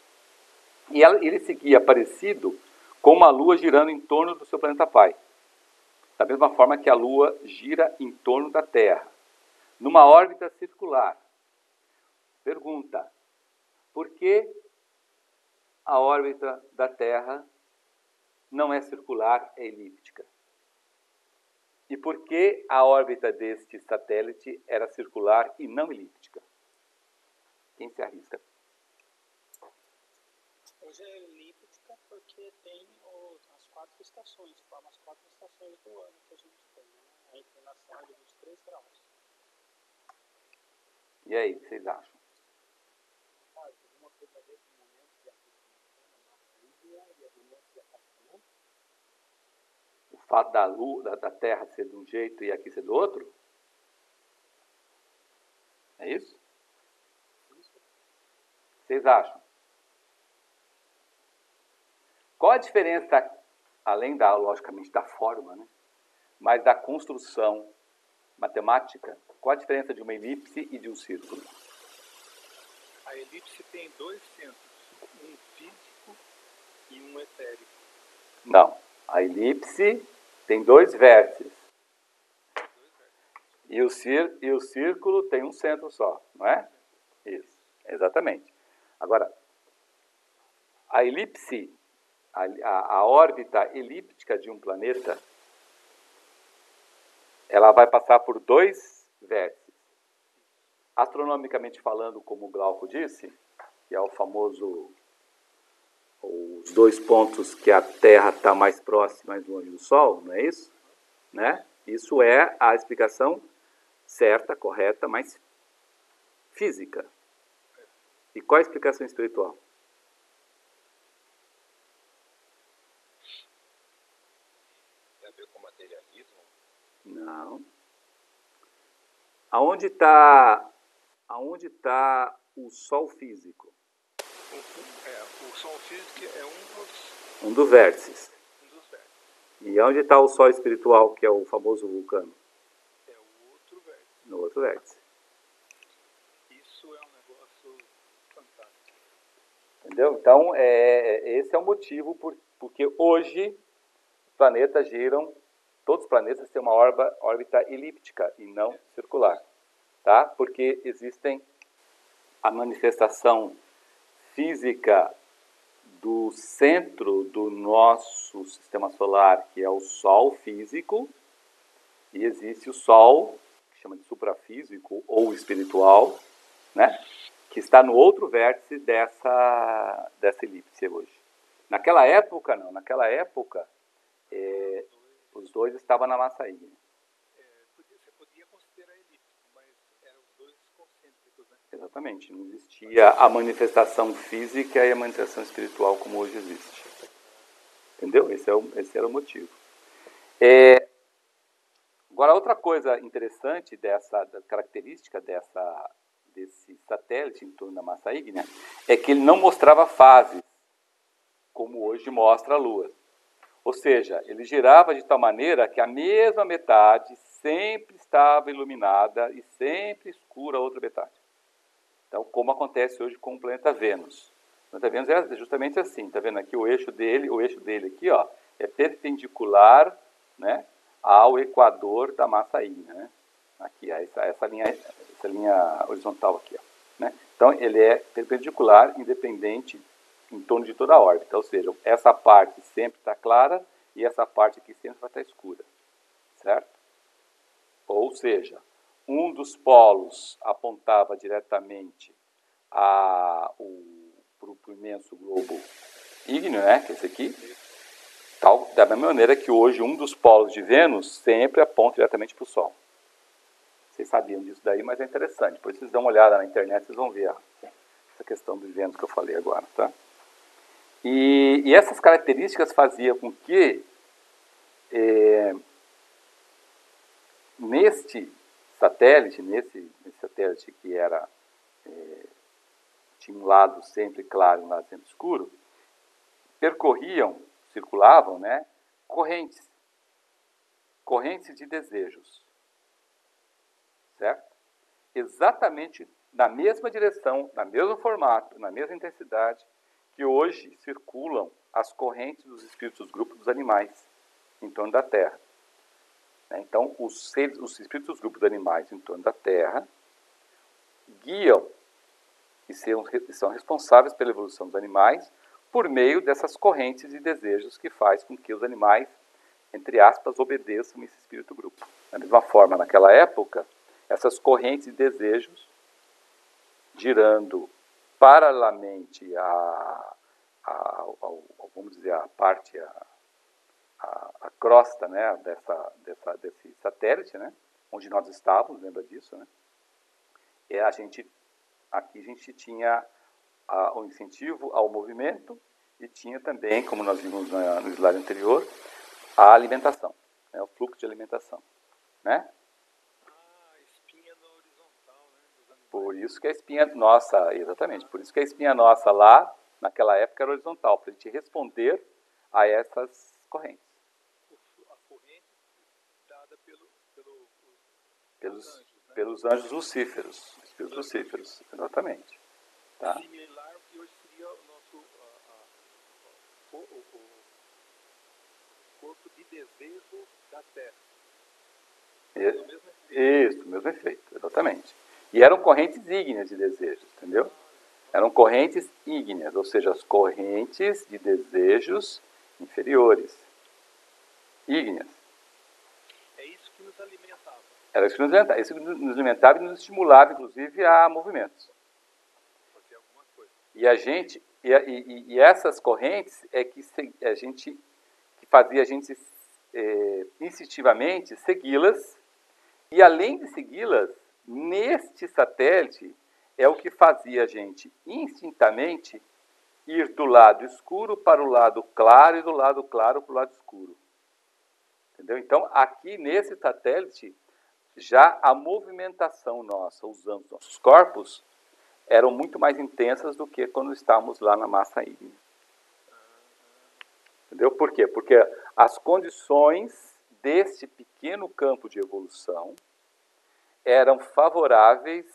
E ele seguia parecido com uma Lua girando em torno do seu planeta pai. Da mesma forma que a Lua gira em torno da Terra, numa órbita circular. Pergunta: por que a órbita da Terra não é circular, é elíptica? E por que a órbita deste satélite era circular e não elíptica? Quem se arrisca? Hoje é elíptica porque tem as 4 estações, forma as 4 estações do ano que a gente tem, né? A inclinação é de 23 graus. E aí, o que vocês acham? Alguma coisa a ver com o momento de aproximação da massa ígnea e o momento de afastamento? O fato da Lua, da Terra ser de um jeito e aqui ser do outro? É isso? Vocês acham? Qual a diferença, além da, logicamente, da forma, né? Mas da construção matemática? Qual a diferença de uma elipse e de um círculo? A elipse tem 2 centros, um físico e um etérico. Não. A elipse tem 2 vértices. E o círculo tem um centro só, não é? Isso, exatamente. Agora, a elipse, a órbita elíptica de um planeta, ela vai passar por 2 vértices. Astronomicamente falando, como o Glauco disse, que é o famoso, os 2 pontos que a Terra está mais próxima, mais longe do Sol, não é isso? Né? Isso é a explicação certa, correta, mas física. E qual a explicação espiritual? Tem a ver com materialismo? Não. Aonde está o Sol físico? O Sol físico é um dos vértices. dos vértices. E onde está o Sol espiritual, que é o famoso vulcano? É o outro vértice. No outro vértice. Isso é um negócio fantástico. Entendeu? Então, esse é o motivo porque hoje os planetas giram, todos os planetas têm uma órbita elíptica e não circular. Tá? Porque existem a manifestação física do centro do nosso sistema solar, que é o Sol físico, e existe o Sol, que chama de suprafísico ou espiritual, né? Que está no outro vértice dessa elipse hoje. Naquela época, não. Naquela época, os 2 estavam na massa ígnea. Você podia considerar elíptico, mas eram os 2 concêntricos, né? Exatamente. Não existia a manifestação física e a manifestação espiritual como hoje existe. Entendeu? Esse era o motivo. Agora, outra coisa interessante da característica desse satélite em torno da massa ígnea é que ele não mostrava fases, como hoje mostra a Lua. Ou seja, ele girava de tal maneira que a mesma metade sempre estava iluminada e sempre escura a outra metade. Então, como acontece hoje com o planeta Vênus. O planeta Vênus é justamente assim, está vendo aqui o eixo dele aqui, ó, é perpendicular, né, ao equador da massa ígnea, né? Aqui, essa linha horizontal aqui, ó, né? Então, Então, ele é perpendicular, independente, em torno de toda a órbita. Ou seja, essa parte sempre está clara e essa parte aqui sempre vai estar escura. Certo? Ou seja, um dos polos apontava diretamente para o imenso globo ígneo, né, que é esse aqui, tal, da mesma maneira que hoje um dos polos de Vênus sempre aponta diretamente para o Sol. Vocês sabiam disso daí, mas é interessante. Depois vocês dão uma olhada na internet, vocês vão ver essa questão do Vênus que eu falei agora. Tá? E essas características faziam com que nesse satélite que era tinha um lado sempre claro e um lado sempre escuro, circulavam, né, correntes de desejos, certo? Exatamente na mesma direção, no mesmo formato, na mesma intensidade que hoje circulam as correntes dos espíritos grupos dos animais em torno da Terra. Então, os espíritos grupos dos animais em torno da Terra guiam e são responsáveis pela evolução dos animais por meio dessas correntes de desejos que faz com que os animais, entre aspas, obedeçam esse espírito grupo. Da mesma forma, naquela época, essas correntes de desejos, girando paralelamente vamos dizer, a crosta, né, desse satélite, né, onde nós estávamos, lembra disso, né? Aqui a gente tinha o incentivo ao movimento e tinha também, como nós vimos no slide anterior, a alimentação, né, o fluxo de alimentação, né? A espinha no horizontal, né, dos animais. Por isso que a espinha nossa, exatamente, por isso que a espinha nossa lá, naquela época, era horizontal, para a gente responder a essas correntes. A corrente dada pelos anjos lucíferos, espíritos lucíferos, exatamente. Tá? Similar ao que hoje seria o nosso corpo de desejo da Terra. Isso, mesmo efeito, exatamente. E eram correntes ígneas de desejos, entendeu? Eram correntes ígneas, ou seja, as correntes de desejos inferiores. Ígneas. É isso que nos alimentava. Era isso que nos alimentava. Isso nos alimentava e nos estimulava, inclusive, a movimentos. Fazer alguma coisa. E essas correntes é que fazia a gente instintivamente segui-las. E além de segui-las, neste satélite é o que fazia a gente instintamente ir do lado escuro para o lado claro e do lado claro para o lado escuro. Entendeu? Então, aqui nesse satélite, já a movimentação nossa, usando nossos corpos, eram muito mais intensas do que quando estávamos lá na massa ígnea. Entendeu? Por quê? Porque as condições desse pequeno campo de evolução eram favoráveis,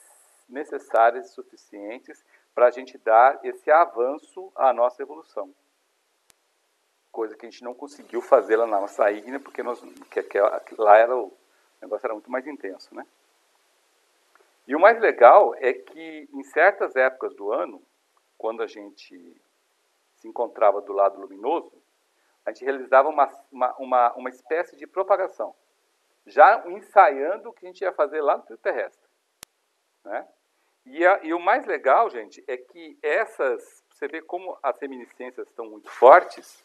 necessárias e suficientes para a gente dar esse avanço à nossa evolução. Coisa que a gente não conseguiu fazer lá na nossa ígnea, porque lá o negócio era muito mais intenso, né? E o mais legal é que em certas épocas do ano, quando a gente se encontrava do lado luminoso, a gente realizava uma espécie de propagação, já ensaiando o que a gente ia fazer lá no trio terrestre, né? E o mais legal, gente, é que você vê como as reminiscências estão muito fortes,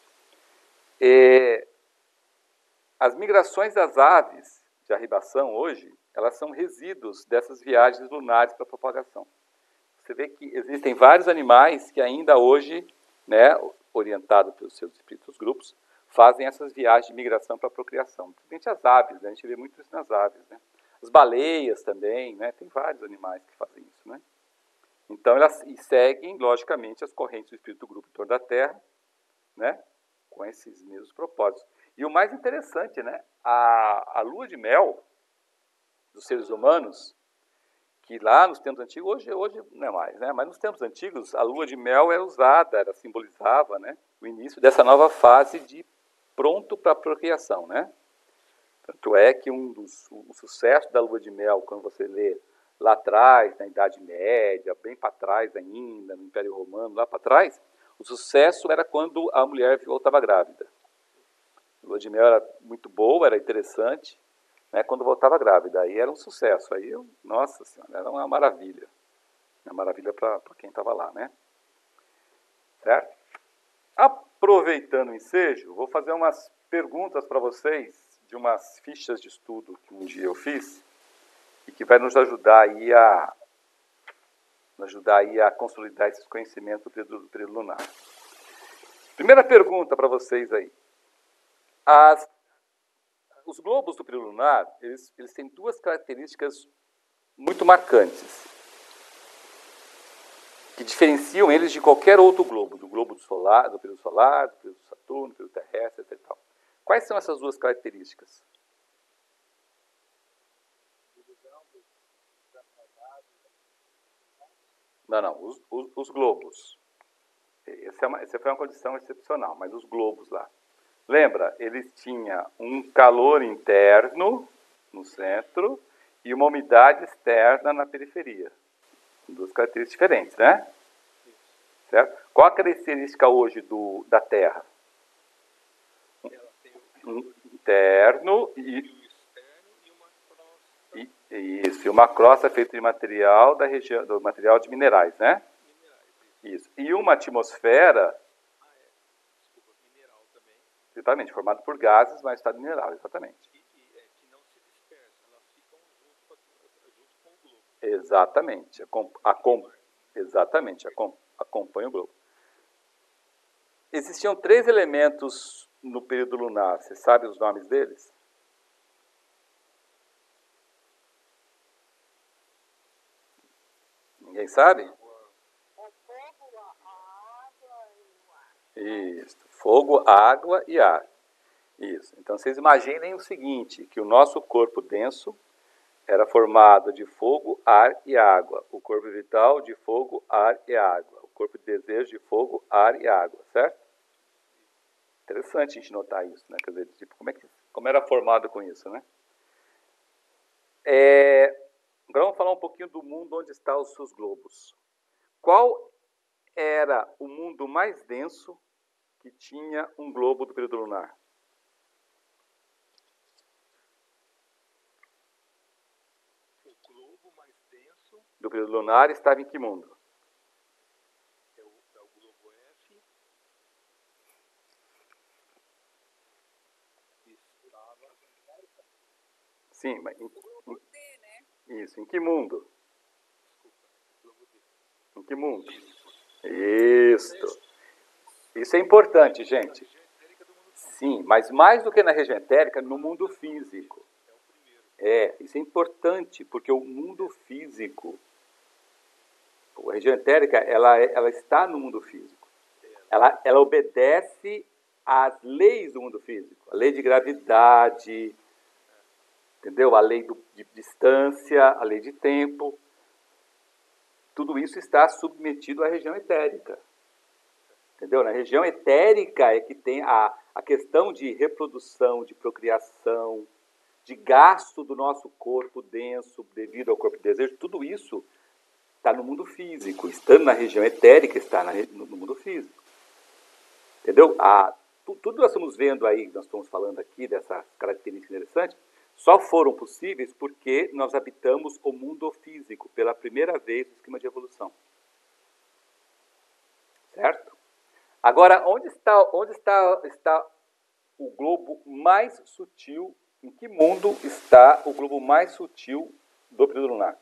as migrações das aves de arribação hoje, elas são resíduos dessas viagens lunares para propagação. Você vê que existem vários animais que ainda hoje, né, orientados pelos seus espíritos grupos, fazem essas viagens de migração para procriação. Principalmente as aves, né? A gente vê muito isso nas aves, né? As baleias também, né? Tem vários animais que fazem isso, né? Então, elas seguem, logicamente, as correntes do espírito grupo em torno da Terra, né? Com esses mesmos propósitos. E o mais interessante, né? A lua de mel dos seres humanos, que lá nos tempos antigos, hoje não é mais, né? Mas nos tempos antigos, a lua de mel era usada, ela simbolizava, né, o início dessa nova fase de pronto para a procriação, né? Tanto é que o sucesso da lua de mel, quando você lê lá atrás, na Idade Média, bem para trás ainda, no Império Romano, lá para trás, o sucesso era quando a mulher voltava grávida. A lua de mel era muito boa, era interessante, né, quando voltava grávida. Aí era um sucesso. Aí, nossa senhora, era uma maravilha. Uma maravilha para quem estava lá, né? Certo? Aproveitando o ensejo, vou fazer umas perguntas para vocês de umas fichas de estudo que um dia eu fiz e que vai nos ajudar aí a consolidar esses conhecimentos do período lunar. Primeira pergunta para vocês aí. Os globos do período lunar, eles têm duas características muito marcantes, que diferenciam eles de qualquer outro globo, do globo solar, do período solar, do período Saturno, do período terrestre, etc. Quais são essas duas características? Não, os globos. Essa foi uma condição excepcional, mas os globos lá. Lembra, eles tinham um calor interno no centro e uma umidade externa na periferia. Duas características diferentes, né? Certo? Qual a característica hoje da Terra? Um interno e uma crosta feita de material da região, do material de minerais, né? Isso. E uma atmosfera, exatamente, formada por gases, mas estado mineral, exatamente. Que não se dispersa, elas ficam junto com o globo. Exatamente. Exatamente, acompanha o globo. Existiam 3 elementos no período lunar. Você sabe os nomes deles? Ninguém sabe? Isso. Fogo, água e ar. Isso. Então, vocês imaginem o seguinte, que o nosso corpo denso era formado de fogo, ar e água. O corpo vital de fogo, ar e água. O corpo de desejo de fogo, ar e água, certo? Interessante a gente notar isso, né? Quer dizer, tipo, como era formado com isso, né? Agora vamos falar um pouquinho do mundo onde estão os seus globos. Qual era o mundo mais denso que tinha um globo do período lunar? O globo mais denso do período lunar estava em que mundo? É o globo F. Estava... Sim, mas... O globo D, né? Isso, em que mundo? Desculpa, globo D. Em que mundo? Isso é importante, gente. Sim, mas mais do que na região etérica, no mundo físico. Isso é importante, porque o mundo físico, a região etérica, ela está no mundo físico. Ela obedece às leis do mundo físico. A lei de gravidade, entendeu? A lei de distância, a lei de tempo. Tudo isso está submetido à região etérica. Entendeu? Na região etérica é que tem a questão de reprodução, de procriação, de gasto do nosso corpo denso devido ao corpo de desejo. Tudo isso está no mundo físico. Estando na região etérica, está no mundo físico. Entendeu? Tudo nós estamos vendo aí, nós estamos falando aqui dessas características interessantes, só foram possíveis porque nós habitamos o mundo físico pela primeira vez no esquema de evolução. Certo? Agora, onde está o globo mais sutil? Em que mundo está o globo mais sutil do período lunar?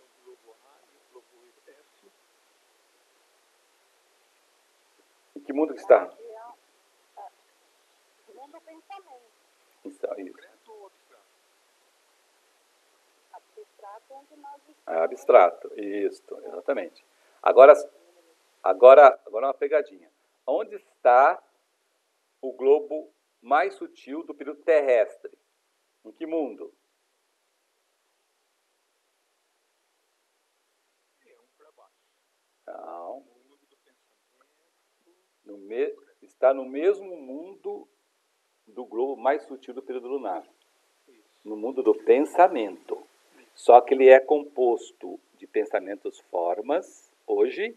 O globo A e o globo F. Em que mundo que está? O mundo do pensamento. Isso. Concreto ou abstrato? Abstrato onde nós estamos. Abstrato, isso, exatamente. Agora uma pegadinha. Onde está o globo mais sutil do período terrestre? Em que mundo? Para baixo. Não. O mundo do pensamento. Está no mesmo mundo do globo mais sutil do período lunar. Isso. No mundo do pensamento. Isso. Só que ele é composto de pensamentos formas, hoje,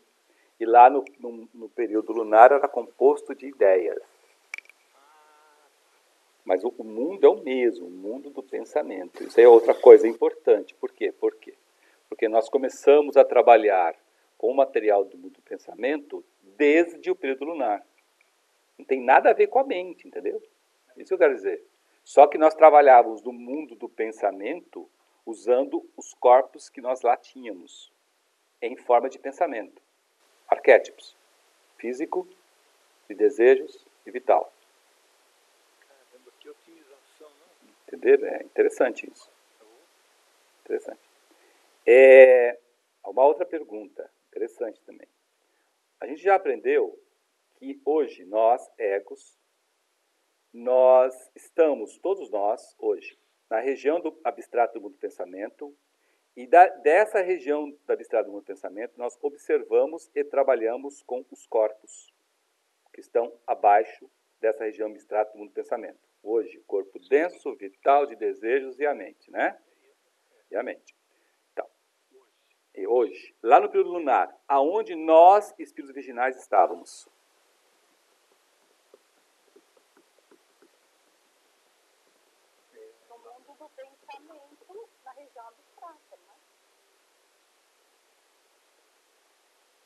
e lá no período lunar era composto de ideias. Mas o mundo é o mesmo, o mundo do pensamento. Isso é outra coisa importante. Por quê? Porque nós começamos a trabalhar com o material do mundo do pensamento desde o período lunar. Não tem nada a ver com a mente, entendeu? Isso que eu quero dizer. Só que nós trabalhávamos no mundo do pensamento usando os corpos que nós lá tínhamos, em forma de pensamento. Arquétipos. Físico, de desejos e vital. Caramba, que otimização, não? Entendeu? É interessante isso. Interessante. Uma outra pergunta, interessante também. A gente já aprendeu que hoje nós, egos, nós estamos, todos nós, hoje, na região do abstrato do mundo do pensamento, e dessa região do abstrato do mundo do pensamento, nós observamos e trabalhamos com os corpos que estão abaixo dessa região abstrata do mundo do pensamento. Hoje, corpo denso, vital, de desejos e a mente, né? E a mente. Então, e hoje, lá no período lunar, aonde nós, espíritos virginais, estávamos? No mundo do pensamento, na região abstrata, né?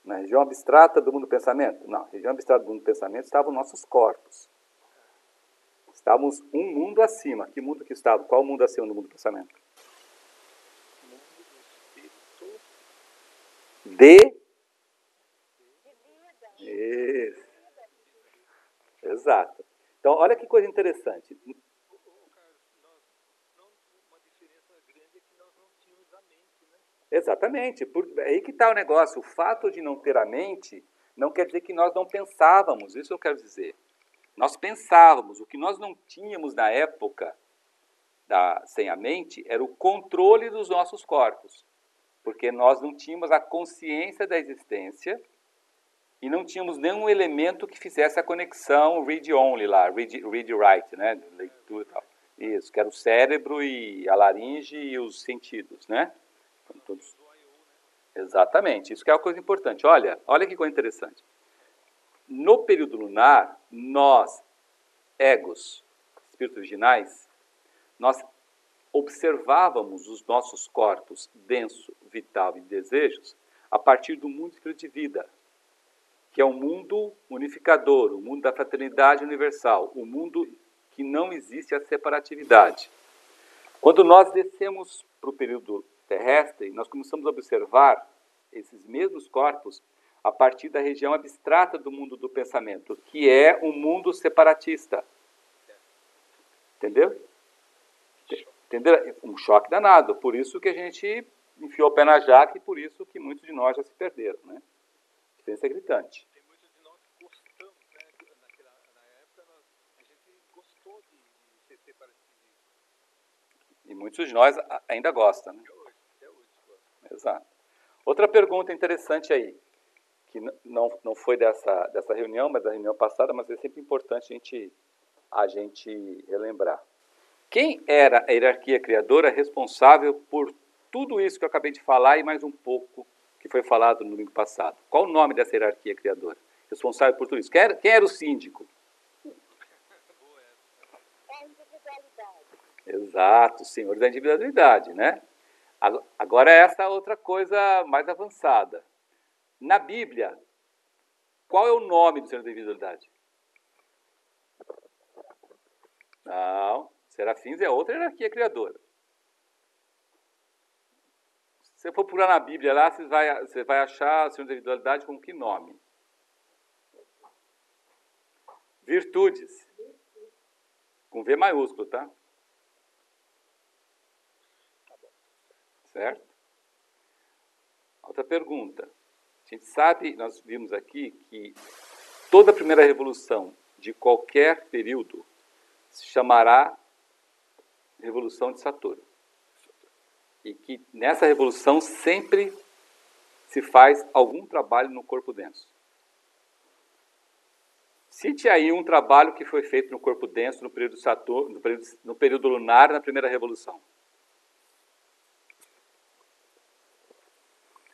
Na região abstrata do mundo do pensamento? Não, na região abstrata do mundo do pensamento estavam nossos corpos. Estávamos um mundo acima. Que mundo que estava? Qual mundo acima do mundo do pensamento? Mundo do espírito. Isso. Exato. Então, olha que coisa interessante. Carlos, uma diferença grande é que nós não tínhamos a mente, né? Exatamente. É aí que está o negócio. O fato de não ter a mente não quer dizer que nós não pensávamos. Isso eu quero dizer. Nós pensávamos. O que nós não tínhamos na época sem a mente era o controle dos nossos corpos. Porque nós não tínhamos a consciência da existência e não tínhamos nenhum elemento que fizesse a conexão read-only lá, read-write, né? Leitura e tal. Isso, que era o cérebro e a laringe e os sentidos, né? Então, todos... Exatamente, isso que é uma coisa importante. Olha que coisa interessante. No período lunar, nós, egos, espíritos virginais, nós observávamos os nossos corpos denso, vital e desejos a partir do mundo espírito de vida, que é um mundo unificador, o mundo da fraternidade universal, o mundo que não existe a separatividade. Quando nós descemos para o período terrestre, nós começamos a observar esses mesmos corpos a partir da região abstrata do mundo do pensamento, que é um mundo separatista. Entendeu? Entendeu? Um choque danado. Por isso que a gente enfiou o pé na jaca e por isso que muitos de nós já se perderam, né? A diferença é gritante. Tem muitos de nós que gostamos, né? Na época, a gente gostou de ser separatista. E muitos de nós ainda gostam, né? Até hoje. Exato. Outra pergunta interessante aí, que não foi dessa reunião, mas da reunião passada, mas é sempre importante a gente relembrar. Quem era a hierarquia criadora responsável por tudo isso que eu acabei de falar e mais um pouco que foi falado no domingo passado? Qual o nome dessa hierarquia criadora? Responsável por tudo isso. Quem era o síndico? É a individualidade. Exato, o senhor da individualidade, né? Agora essa outra coisa mais avançada. Na Bíblia, qual é o nome do senhor da individualidade? Não, serafins é outra hierarquia criadora. Se você for procurar na Bíblia lá, você vai achar o senhor da individualidade com que nome? Virtudes. Com V maiúsculo, tá? Certo? Outra pergunta. A gente sabe, nós vimos aqui que toda a primeira revolução de qualquer período se chamará Revolução de Saturno. E que nessa revolução sempre se faz algum trabalho no corpo denso. Cite aí um trabalho que foi feito no corpo denso no período Saturno, no período lunar, na primeira revolução.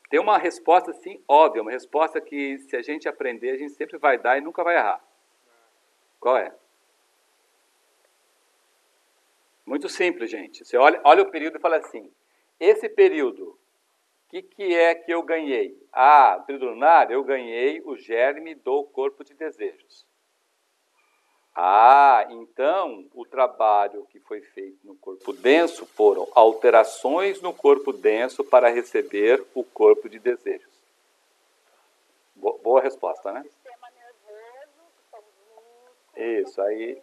Tem uma resposta, assim, óbvia, uma resposta que, se a gente aprender, a gente sempre vai dar e nunca vai errar. Qual é? Muito simples, gente. Você olha o período e fala assim, esse período, o que é que eu ganhei? Ah, no período lunar, eu ganhei o germe do corpo de desejos. Ah, então o trabalho que foi feito no corpo denso foram alterações no corpo denso para receber o corpo de desejos. Boa resposta, né? Sistema nervoso, somos músculos. Isso, aí,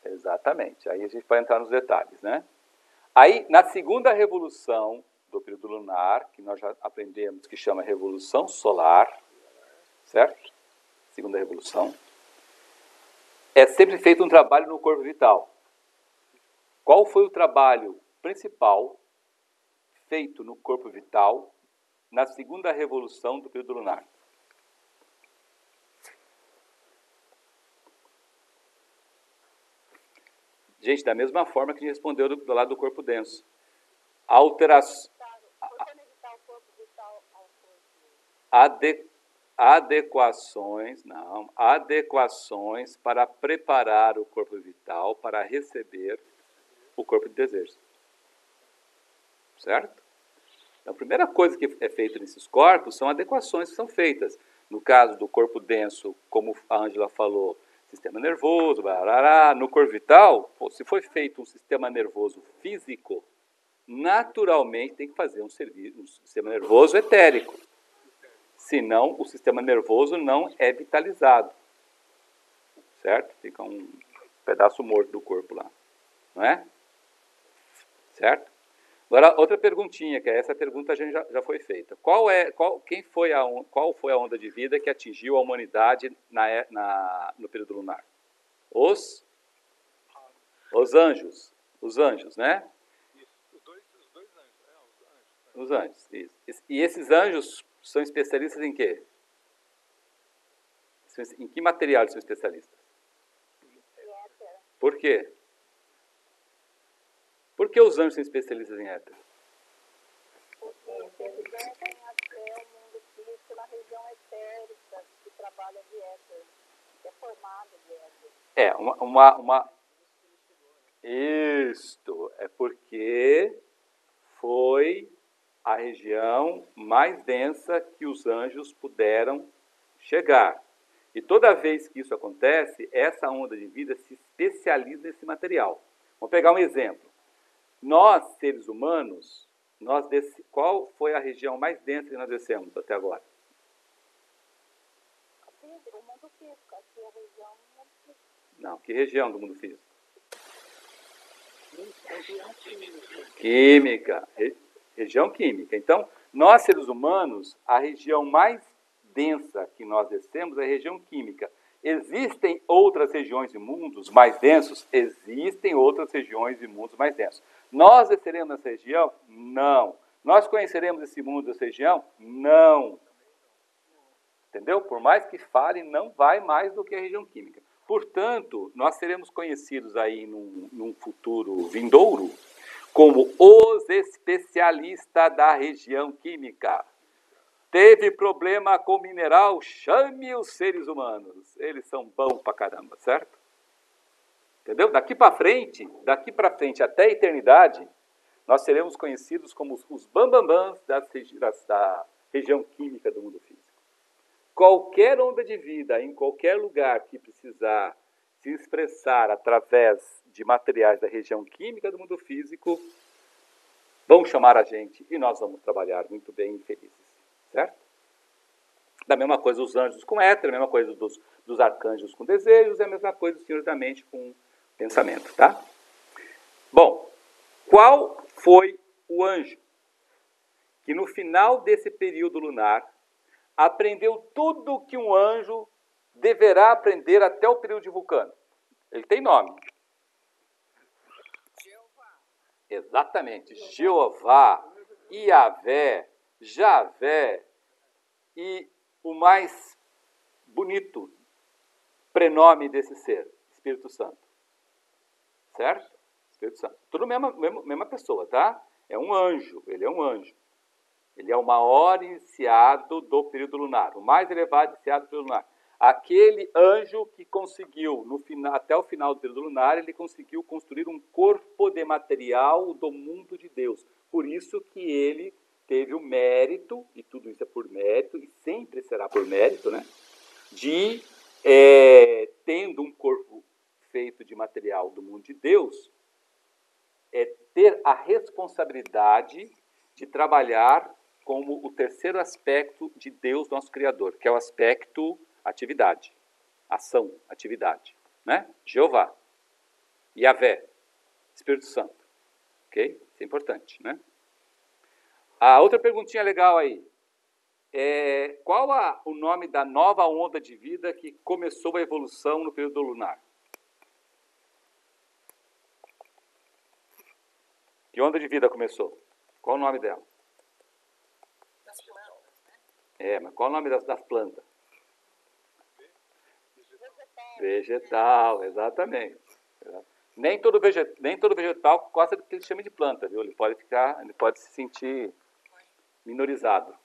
exatamente. Aí a gente vai entrar nos detalhes, né? Aí, na segunda revolução do período lunar, que nós já aprendemos que chama revolução solar, certo? Segunda revolução. É sempre feito um trabalho no corpo vital. Qual foi o trabalho principal feito no corpo vital na segunda revolução do período lunar? Gente, da mesma forma que a gente respondeu do lado do corpo denso. Alteração. Adequações para preparar o corpo vital para receber o corpo de desejos. Certo? Então, a primeira coisa que é feita nesses corpos são adequações que são feitas. No caso do corpo denso, como a Ângela falou, sistema nervoso, barará. No corpo vital, se foi feito um sistema nervoso físico, naturalmente tem que fazer um sistema nervoso etérico. Senão, o sistema nervoso não é vitalizado. Certo? Fica um pedaço morto do corpo lá. Não é? Certo? Agora, outra perguntinha, que essa pergunta a gente já foi feita. Qual foi a onda de vida que atingiu a humanidade no período lunar? Os anjos. Os anjos, né? Os dois anjos. Os anjos, isso. E esses anjos são especialistas em quê? Em que material eles são especialistas? Por quê? Por que os anjos são especialistas em éter? Porque eles devem até o mundo físico na região etérica, que trabalha de éter, que é formada de éter. Isto é porque foi a região mais densa que os anjos puderam chegar. E toda vez que isso acontece, essa onda de vida se especializa nesse material. Vamos pegar um exemplo. Nós, seres humanos, qual foi a região mais densa que nós descemos até agora? O mundo físico, aqui é a região do mundo físico. Não, que região do mundo físico? Química. Região química. Então, nós, seres humanos, a região mais densa que nós descemos é a região química. Existem outras regiões de mundos mais densos? Existem outras regiões de mundos mais densos. Nós desceremos nessa região? Não. Nós conheceremos esse mundo dessa região? Não. Entendeu? Por mais que fale, não vai mais do que a região química. Portanto, nós seremos conhecidos aí num futuro vindouro como os especialistas da região química. Teve problema com mineral? Chame os seres humanos. Eles são bons pra caramba, certo? Entendeu? Daqui para frente até a eternidade, nós seremos conhecidos como os bambambãs da região química do mundo físico. Qualquer onda de vida, em qualquer lugar que precisar se expressar através de materiais da região química do mundo físico, vão chamar a gente e nós vamos trabalhar muito bem e felizes. Certo? Da mesma coisa os anjos com éter, a mesma coisa dos arcanjos com desejos, é a mesma coisa dos senhores da mente com pensamento, tá? Bom, qual foi o anjo que no final desse período lunar aprendeu tudo que um anjo deverá aprender até o período de Vulcano? Ele tem nome. Jeová. Exatamente. Jeová, Iavé, Javé e o mais bonito prenome desse ser, Espírito Santo. Certo? Espírito Santo. Tudo mesma pessoa, tá? É um anjo, ele é um anjo. Ele é o maior iniciado do período lunar, o mais elevado iniciado do período lunar. Aquele anjo que conseguiu, até o final do período lunar, ele conseguiu construir um corpo de material do mundo de Deus. Por isso que ele teve o mérito, e tudo isso é por mérito, e sempre será por mérito, né? De, tendo um corpo feito de material do mundo de Deus, ter a responsabilidade de trabalhar como o terceiro aspecto de Deus, nosso Criador, que é o aspecto atividade, ação, atividade, né? Jeová, Yahvé, Espírito Santo, ok? Isso é importante, né? A outra perguntinha legal aí, qual o nome da nova onda de vida que começou a evolução no período lunar? Que onda de vida começou? Qual o nome dela? Das plantas, né? Mas qual o nome das plantas? Vegetal, exatamente. Nem todo vegetal gosta do que ele chama de planta, viu? Ele pode se sentir minorizado.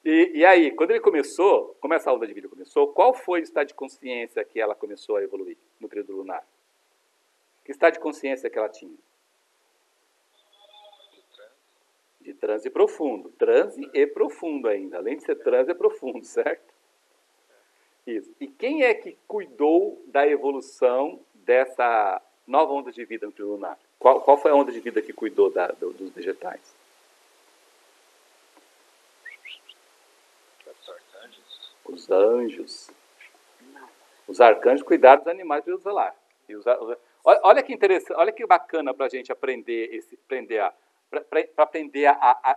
E aí, quando ele começou, como essa onda de vida começou, qual foi o estado de consciência que ela começou a evoluir no período lunar? Que estado de consciência que ela tinha? De transe profundo. Transe e profundo ainda. Além de ser transe, é profundo, certo? Isso. E quem é que cuidou da evolução dessa nova onda de vida no período lunar? Qual foi a onda de vida que cuidou dos vegetais? Os anjos. Os arcanjos cuidaram dos animais do período solar. Olha que interessante, olha que bacana para a gente aprender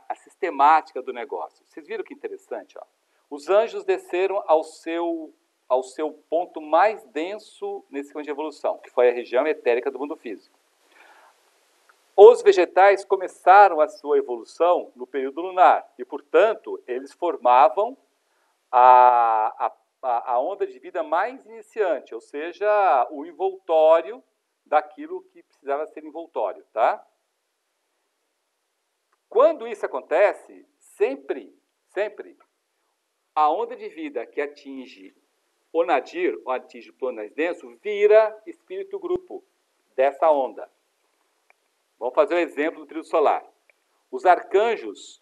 a sistemática do negócio. Vocês viram que interessante? Ó? Os anjos desceram ao seu ponto mais denso nesse caminho de evolução, que foi a região etérica do mundo físico. Os vegetais começaram a sua evolução no período lunar e, portanto, eles formavam a onda de vida mais iniciante, ou seja, o envoltório daquilo que precisava ser envoltório, tá? Quando isso acontece, sempre, a onda de vida que atinge o nadir, ou atinge o plano mais denso, vira espírito grupo dessa onda. Vamos fazer um exemplo do período solar. Os arcanjos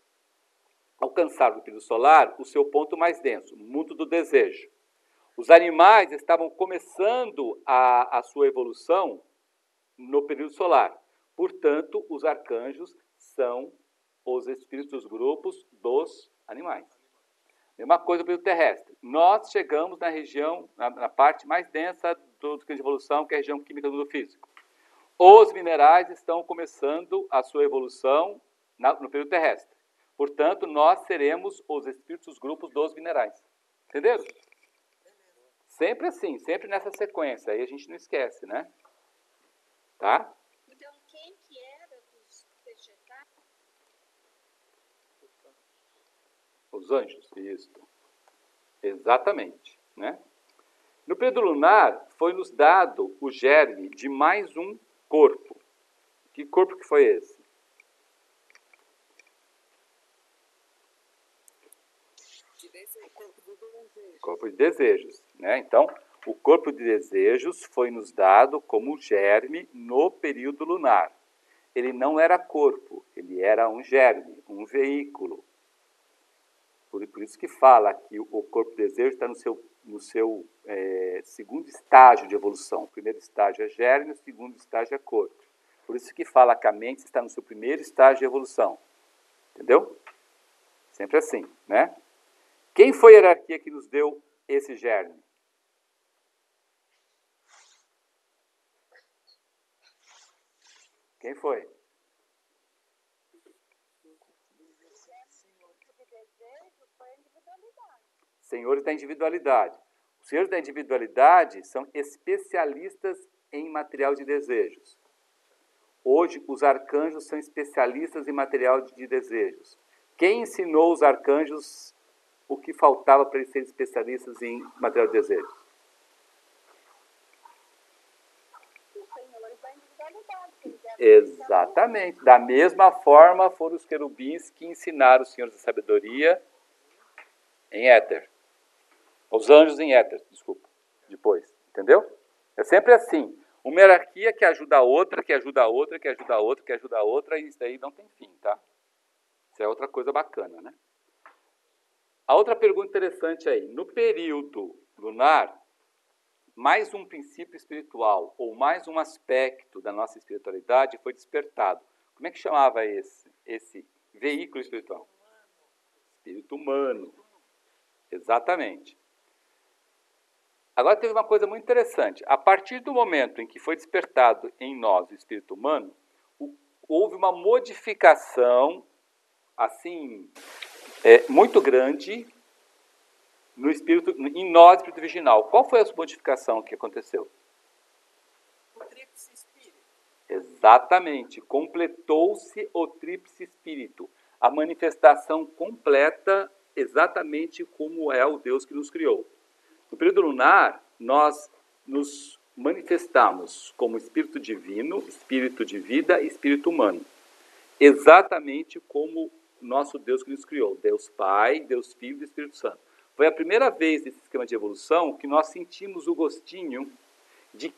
alcançaram no período solar o seu ponto mais denso, o mundo do desejo. Os animais estavam começando a sua evolução no período solar. Portanto, os arcanjos são os espíritos dos grupos dos animais. Mesma coisa no período terrestre. Nós chegamos na região, na parte mais densa do caminho de evolução, que é a região química do mundo físico. Os minerais estão começando a sua evolução no período terrestre. Portanto, nós seremos os espíritos dos grupos dos minerais. Entenderam? Sempre assim, sempre nessa sequência. Aí a gente não esquece, né? Tá? Então, quem que era dos vegetais? Os anjos, isso. Exatamente, né? No período lunar, foi nos dado o germe de mais um corpo. Que corpo que foi esse? Corpo de desejos, né? Então, o corpo de desejos foi nos dado como germe no período lunar. Ele não era corpo, ele era um germe, um veículo. Por isso que fala que o corpo de desejo está no seu segundo estágio de evolução. O primeiro estágio é germe, o segundo estágio é corpo. Por isso que fala que a mente está no seu primeiro estágio de evolução. Entendeu? Sempre assim, né? Quem foi a hierarquia que nos deu esse germe? Quem foi? Senhores da individualidade. Os senhores da individualidade são especialistas em material de desejos. Hoje, os arcanjos são especialistas em material de desejos. Quem ensinou os arcanjos o que faltava para eles serem especialistas em material de desejos? Os senhores da individualidade. Exatamente. Da mesma forma foram os querubins que ensinaram os senhores da sabedoria em éter. Os anjos em éter, desculpa. Depois, entendeu? É sempre assim. Uma hierarquia que ajuda a outra, que ajuda a outra, que ajuda a outra, que ajuda a outra, e isso daí não tem fim, tá? Isso é outra coisa bacana, né? A outra pergunta interessante aí. No período lunar, mais um princípio espiritual, ou mais um aspecto da nossa espiritualidade foi despertado. Como é que chamava esse veículo espiritual? Espírito humano. Exatamente. Agora teve uma coisa muito interessante. A partir do momento em que foi despertado em nós o espírito humano, houve uma modificação, assim, muito grande no espírito, em nós, espírito virginal. Qual foi a modificação que aconteceu? O tríplice espírito. Exatamente. Completou-se o tríplice espírito. A manifestação completa, exatamente como é o Deus que nos criou. No período lunar, nós nos manifestamos como espírito divino, espírito de vida e espírito humano. Exatamente como nosso Deus que nos criou. Deus Pai, Deus Filho e Espírito Santo. Foi a primeira vez nesse esquema de evolução que nós sentimos o gostinho de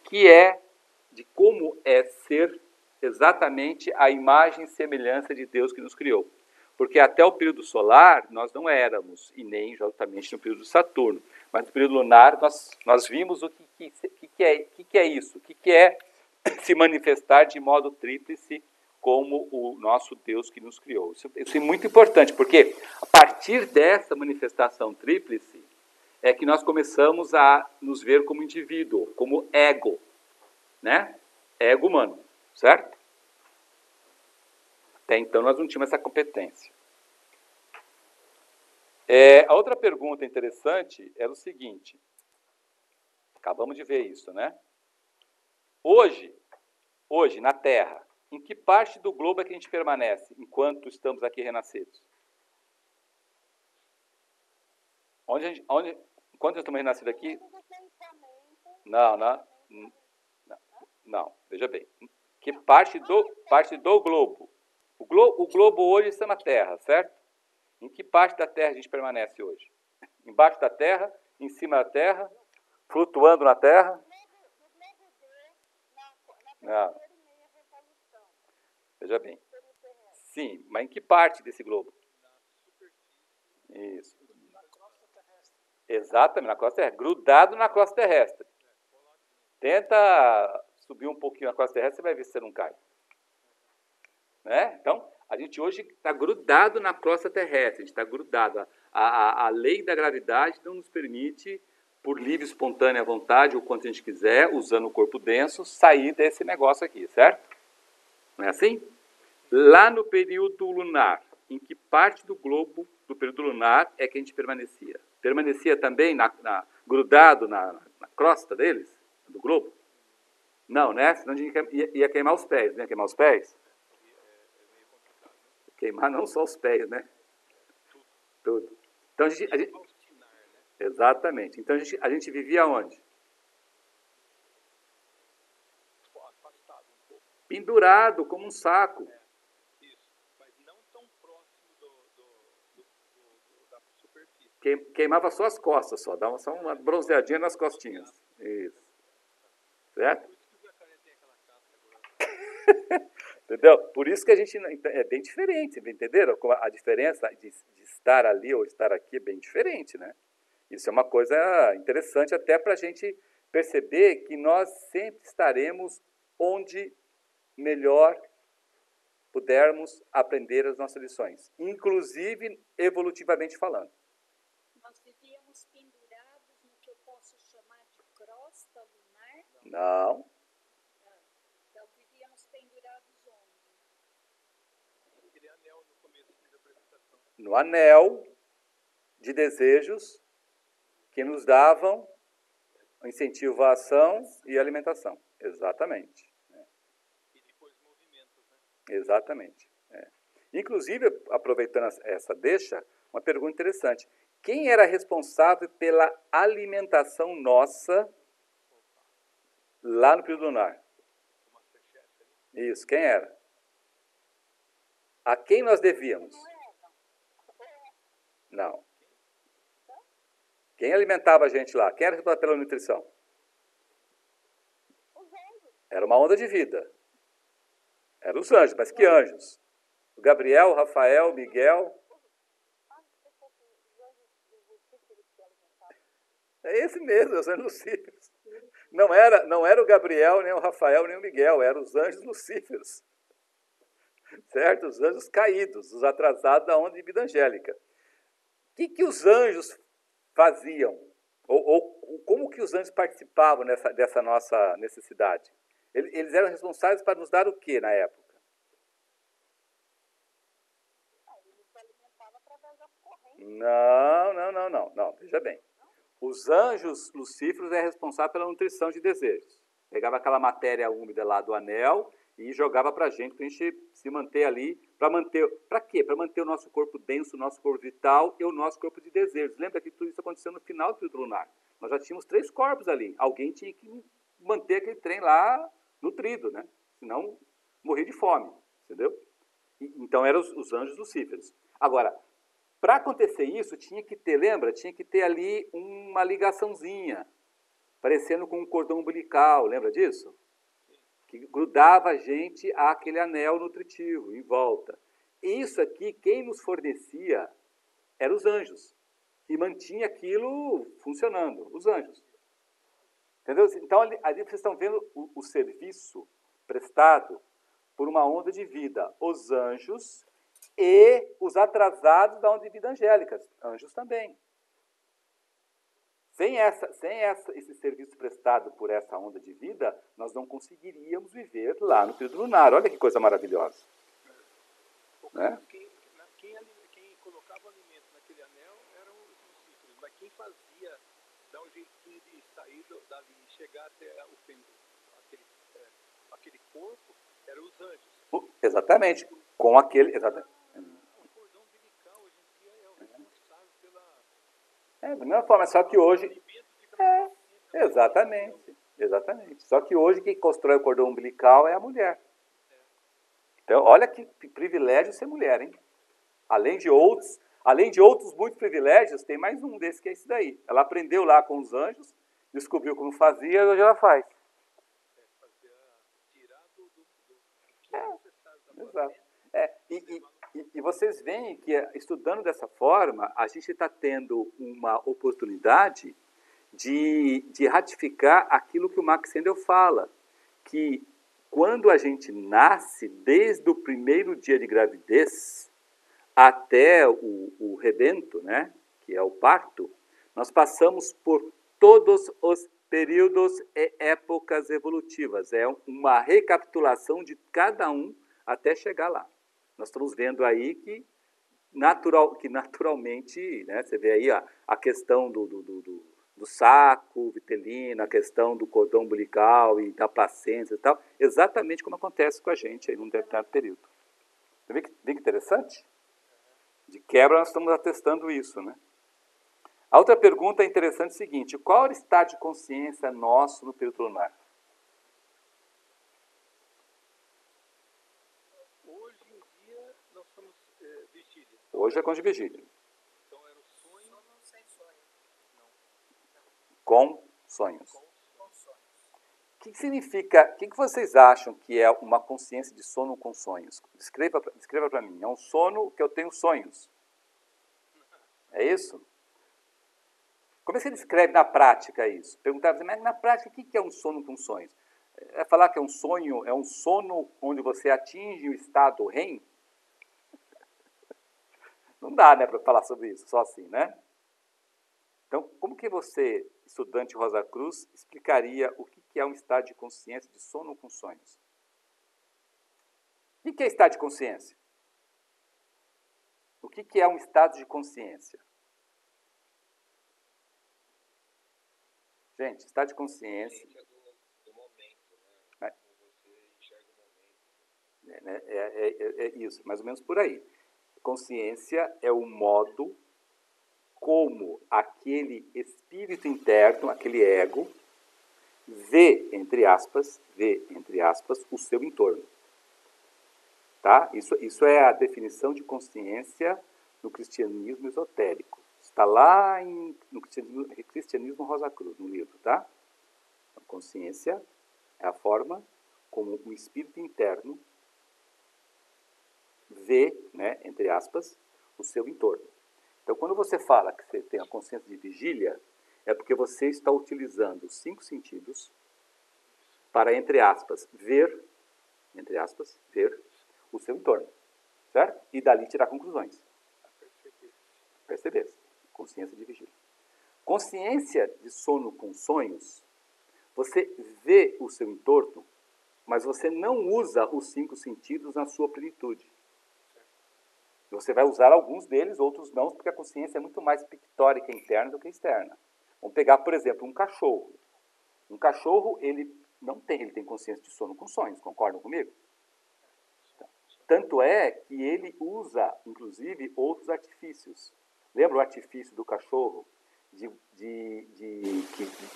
como é ser exatamente a imagem e semelhança de Deus que nos criou. Porque até o período solar nós não éramos, e nem exatamente no período de Saturno. Mas no período lunar nós vimos o que é isso, o que é se manifestar de modo tríplice como o nosso Deus que nos criou. Isso é muito importante, porque a partir dessa manifestação tríplice é que nós começamos a nos ver como indivíduo, como ego, né? Ego humano, certo? Até então nós não tínhamos essa competência. A outra pergunta interessante era o seguinte, acabamos de ver isso, né? Hoje, na Terra, em que parte do globo é que a gente permanece enquanto estamos aqui renascidos? Enquanto estamos renascidos aqui? Não, veja bem. Que parte do globo? O globo hoje está na Terra, certo? Em que parte da Terra a gente permanece hoje? Embaixo da Terra? Em cima da Terra? Flutuando na Terra? Não. Veja bem. Sim, mas em que parte desse globo? Isso. Exatamente, na crosta terrestre. Grudado na crosta terrestre. Tenta subir um pouquinho na crosta terrestre, você vai ver se você não cai. Né? Então, a gente hoje está grudado na crosta terrestre, a gente está grudado. A lei da gravidade não nos permite, por livre, espontânea vontade, ou quanto a gente quiser, usando o corpo denso, sair desse negócio aqui, certo? Não é assim? Lá no período lunar, em que parte do globo do período lunar é que a gente permanecia? Permanecia também grudado na crosta deles, do globo? Não, né? Senão a gente ia queimar os pés, né? Queimar os pés? Queimar não só os pés, né? Tudo. Então, exatamente. Então, a gente vivia onde? Pendurado, como um saco. Isso, mas não tão próximo da superfície. Queimava só as costas, dava só uma bronzeadinha nas costinhas. Isso. Certo? Por isso que o jacaré tem aquela casca agora. Entendeu? Por isso que a gente é bem diferente, entenderam? A diferença de estar ali ou estar aqui é bem diferente, né? Isso é uma coisa interessante até para a gente perceber que nós sempre estaremos onde melhor pudermos aprender as nossas lições, inclusive evolutivamente falando. Nós vivíamos pendurados no que eu posso chamar de crosta lunar? Não. Então vivíamos pendurados onde? Aquele anel no começo da apresentação. No anel de desejos que nos davam incentivo à ação e alimentação. Exatamente. E depois movimentos, né? Exatamente. Inclusive, aproveitando essa deixa, uma pergunta interessante. Quem era responsável pela alimentação nossa lá no período lunar? Isso, quem era? A quem nós devíamos? Não. Quem alimentava a gente lá? Quem era responsável pela nutrição? Era uma onda de vida. Eram os anjos, mas que anjos? O Gabriel, o Rafael, o Miguel. É esse mesmo, os anjos lucíferos. Não era o Gabriel, nem o Rafael, nem o Miguel, eram os anjos lucíferos. Certo? Os anjos caídos, os atrasados da onda de vida angélica. O que os anjos faziam? Ou como que os anjos participavam dessa nossa necessidade? Eles eram responsáveis para nos dar o que na época? Não. Veja bem. Os anjos lucíferos é responsável pela nutrição de desejos. Pegava aquela matéria úmida lá do anel e jogava para a gente se manter ali. Para quê? Para manter o nosso corpo denso, o nosso corpo vital e o nosso corpo de desejos. Lembra que tudo isso aconteceu no final do período lunar. Nós já tínhamos 3 corpos ali. Alguém tinha que manter aquele trem lá nutrido, né? Senão morria de fome, entendeu? Então eram os anjos lucíferos. Agora, para acontecer isso, tinha que ter ali uma ligaçãozinha, parecendo com um cordão umbilical, lembra disso? Que grudava a gente àquele anel nutritivo, em volta. Isso aqui, quem nos fornecia eram os anjos. E mantinha aquilo funcionando, os anjos. Entendeu? Então, ali vocês estão vendo o serviço prestado por uma onda de vida. Os anjos e os atrasados da onda de vida angélica. Anjos também. Sem esse serviço prestado por essa onda de vida, nós não conseguiríamos viver lá no período lunar. Olha que coisa maravilhosa. Né? Quem colocava o alimento naquele anel eram os lucíferos, mas quem fazia, dar um jeitinho de sair dali e chegar até o pêndulo, aquele corpo, eram os anjos. Exatamente. Com aquele... Exatamente. O cordão umbilical hoje em dia é o responsável pela... da mesma forma, só que hoje... Exatamente. Só que hoje quem constrói o cordão umbilical é a mulher. Então, olha que privilégio ser mulher, hein? Além de outros muitos privilégios, tem mais um desse que é esse daí. Ela aprendeu lá com os anjos, descobriu como fazia e hoje ela faz. Exato. E vocês veem que, estudando dessa forma, a gente está tendo uma oportunidade de ratificar aquilo que o Max Sendel fala, que quando a gente nasce, desde o primeiro dia de gravidez até o rebento, né, que é o parto, nós passamos por todos os períodos e épocas evolutivas. É uma recapitulação de cada um até chegar lá. Nós estamos vendo aí que naturalmente, né, você vê aí a questão do saco vitelino, a questão do cordão umbilical e da placenta e tal, exatamente como acontece com a gente aí num determinado período. Você vê que interessante? De quebra nós estamos atestando isso, né? A outra pergunta é interessante é o seguinte: qual era o estado de consciência nosso no período lunar? Hoje em dia nós somos vigília. Hoje é com de vigília. Então era o sonho. Sono sem sonho. Com sonhos. Com sonhos. O que significa, o que vocês acham que é uma consciência de sono com sonhos? Descreva para mim. É um sono que eu tenho sonhos. É isso? Como é que você descreve na prática isso? Perguntava, mas na prática, o que é um sono com sonhos? É falar que é um sono onde você atinge o estado REM? Não dá, né, para falar sobre isso, só assim, né? Então, como que você, estudante Rosa Cruz, explicaria o que é um estado de consciência de sono com sonhos? O que é estado de consciência? O que é um estado de consciência? Gente, estado de consciência... do momento, né? Como você enxerga o momento. É isso, mais ou menos por aí. Consciência é o modo como aquele espírito interno, aquele ego, vê, entre aspas, o seu entorno. Tá? Isso é a definição de consciência no cristianismo esotérico. Está lá no cristianismo Rosa Cruz, no livro, tá? A consciência é a forma como o espírito interno vê, né, entre aspas, o seu entorno. Então, quando você fala que você tem a consciência de vigília, é porque você está utilizando os 5 sentidos para, entre aspas, ver o seu entorno, certo? E dali tirar conclusões. Perceber. Consciência de vigília. Consciência de sono com sonhos, você vê o seu entorno, mas você não usa os 5 sentidos na sua plenitude. Você vai usar alguns deles, outros não, porque a consciência é muito mais pictórica interna do que externa. Vamos pegar, por exemplo, um cachorro. Um cachorro, ele tem consciência de sono com sonhos, concordam comigo? Tanto é que ele usa, inclusive, outros artifícios. Lembra o artifício do cachorro? Que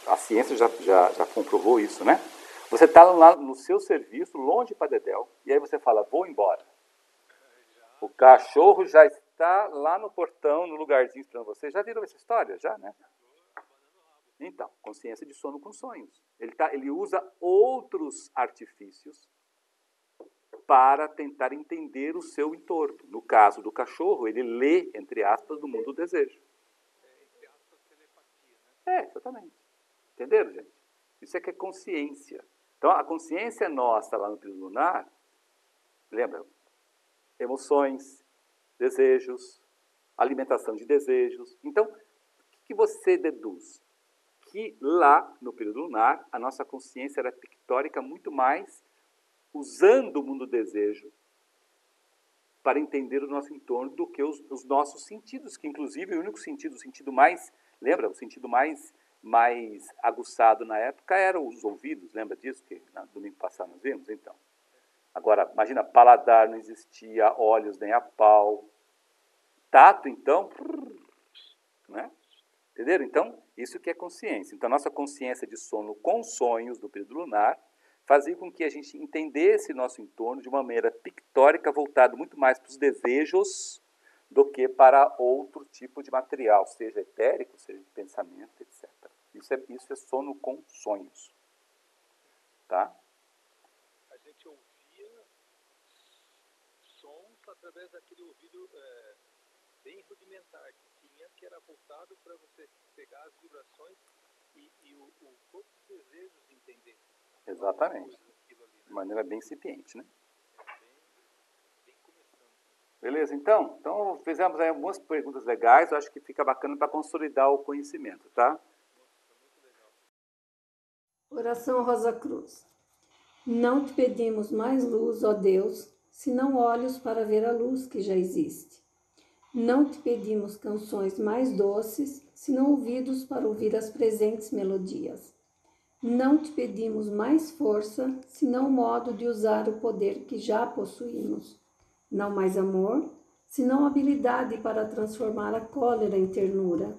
a ciência já comprovou isso, né? Você está lá no seu serviço, longe para dedéu, e aí você fala, vou embora. O cachorro já está lá no portão, no lugarzinho esperando você. Já viram essa história? Já, né? Então, consciência de sono com sonhos. Ele usa outros artifícios para tentar entender o seu entorno. No caso do cachorro, ele lê, entre aspas, do mundo do desejo. Entre aspas, telepatia, né? Exatamente. Entenderam, gente? Isso é que é consciência. Então, a consciência nossa lá no período lunar, lembra? Emoções, desejos, alimentação de desejos. Então, o que você deduz? Que lá, no período lunar, a nossa consciência era pictórica muito mais usando o mundo do desejo para entender o nosso entorno do que os nossos sentidos, que inclusive o único sentido, o sentido mais, lembra? O sentido mais aguçado na época eram os ouvidos, lembra disso que no domingo passado nós vimos? Então, agora, imagina, paladar não existia, olhos nem a pau, tato, então, né? Entenderam? Então, isso que é consciência. Então, a nossa consciência de sono com sonhos do período lunar fazia com que a gente entendesse nosso entorno de uma maneira pictórica, voltado muito mais para os desejos do que para outro tipo de material, seja etérico, seja de pensamento, etc. Isso é sono com sonhos. Tá? A gente ouvia sons através daquele ouvido bem rudimentar que tinha, que era voltado para você pegar as vibrações e o corpo dos desejos entender. Exatamente. De maneira bem incipiente, né? Bem começando. Beleza, então fizemos aí algumas perguntas legais, eu acho que fica bacana para consolidar o conhecimento, tá? Nossa, muito legal. Oração Rosa Cruz. Não te pedimos mais luz, ó Deus, senão olhos para ver a luz que já existe. Não te pedimos canções mais doces, senão ouvidos para ouvir as presentes melodias. Não te pedimos mais força, senão o modo de usar o poder que já possuímos. Não mais amor, senão habilidade para transformar a cólera em ternura.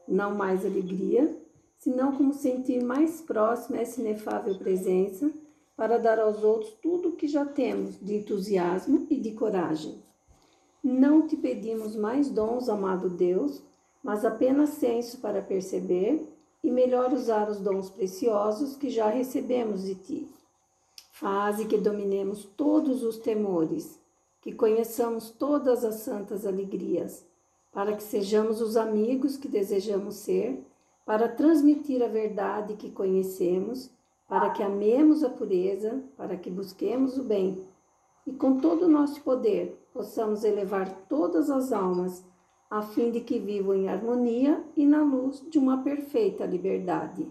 Não mais alegria, senão como sentir mais próxima essa inefável presença, para dar aos outros tudo o que já temos de entusiasmo e de coragem. Não te pedimos mais dons, amado Deus, mas apenas senso para perceber e melhor usar os dons preciosos que já recebemos de ti. Faze que dominemos todos os temores, que conheçamos todas as santas alegrias, para que sejamos os amigos que desejamos ser, para transmitir a verdade que conhecemos, para que amemos a pureza, para que busquemos o bem, e com todo o nosso poder possamos elevar todas as almas, a fim de que vivam em harmonia e na luz de uma perfeita liberdade.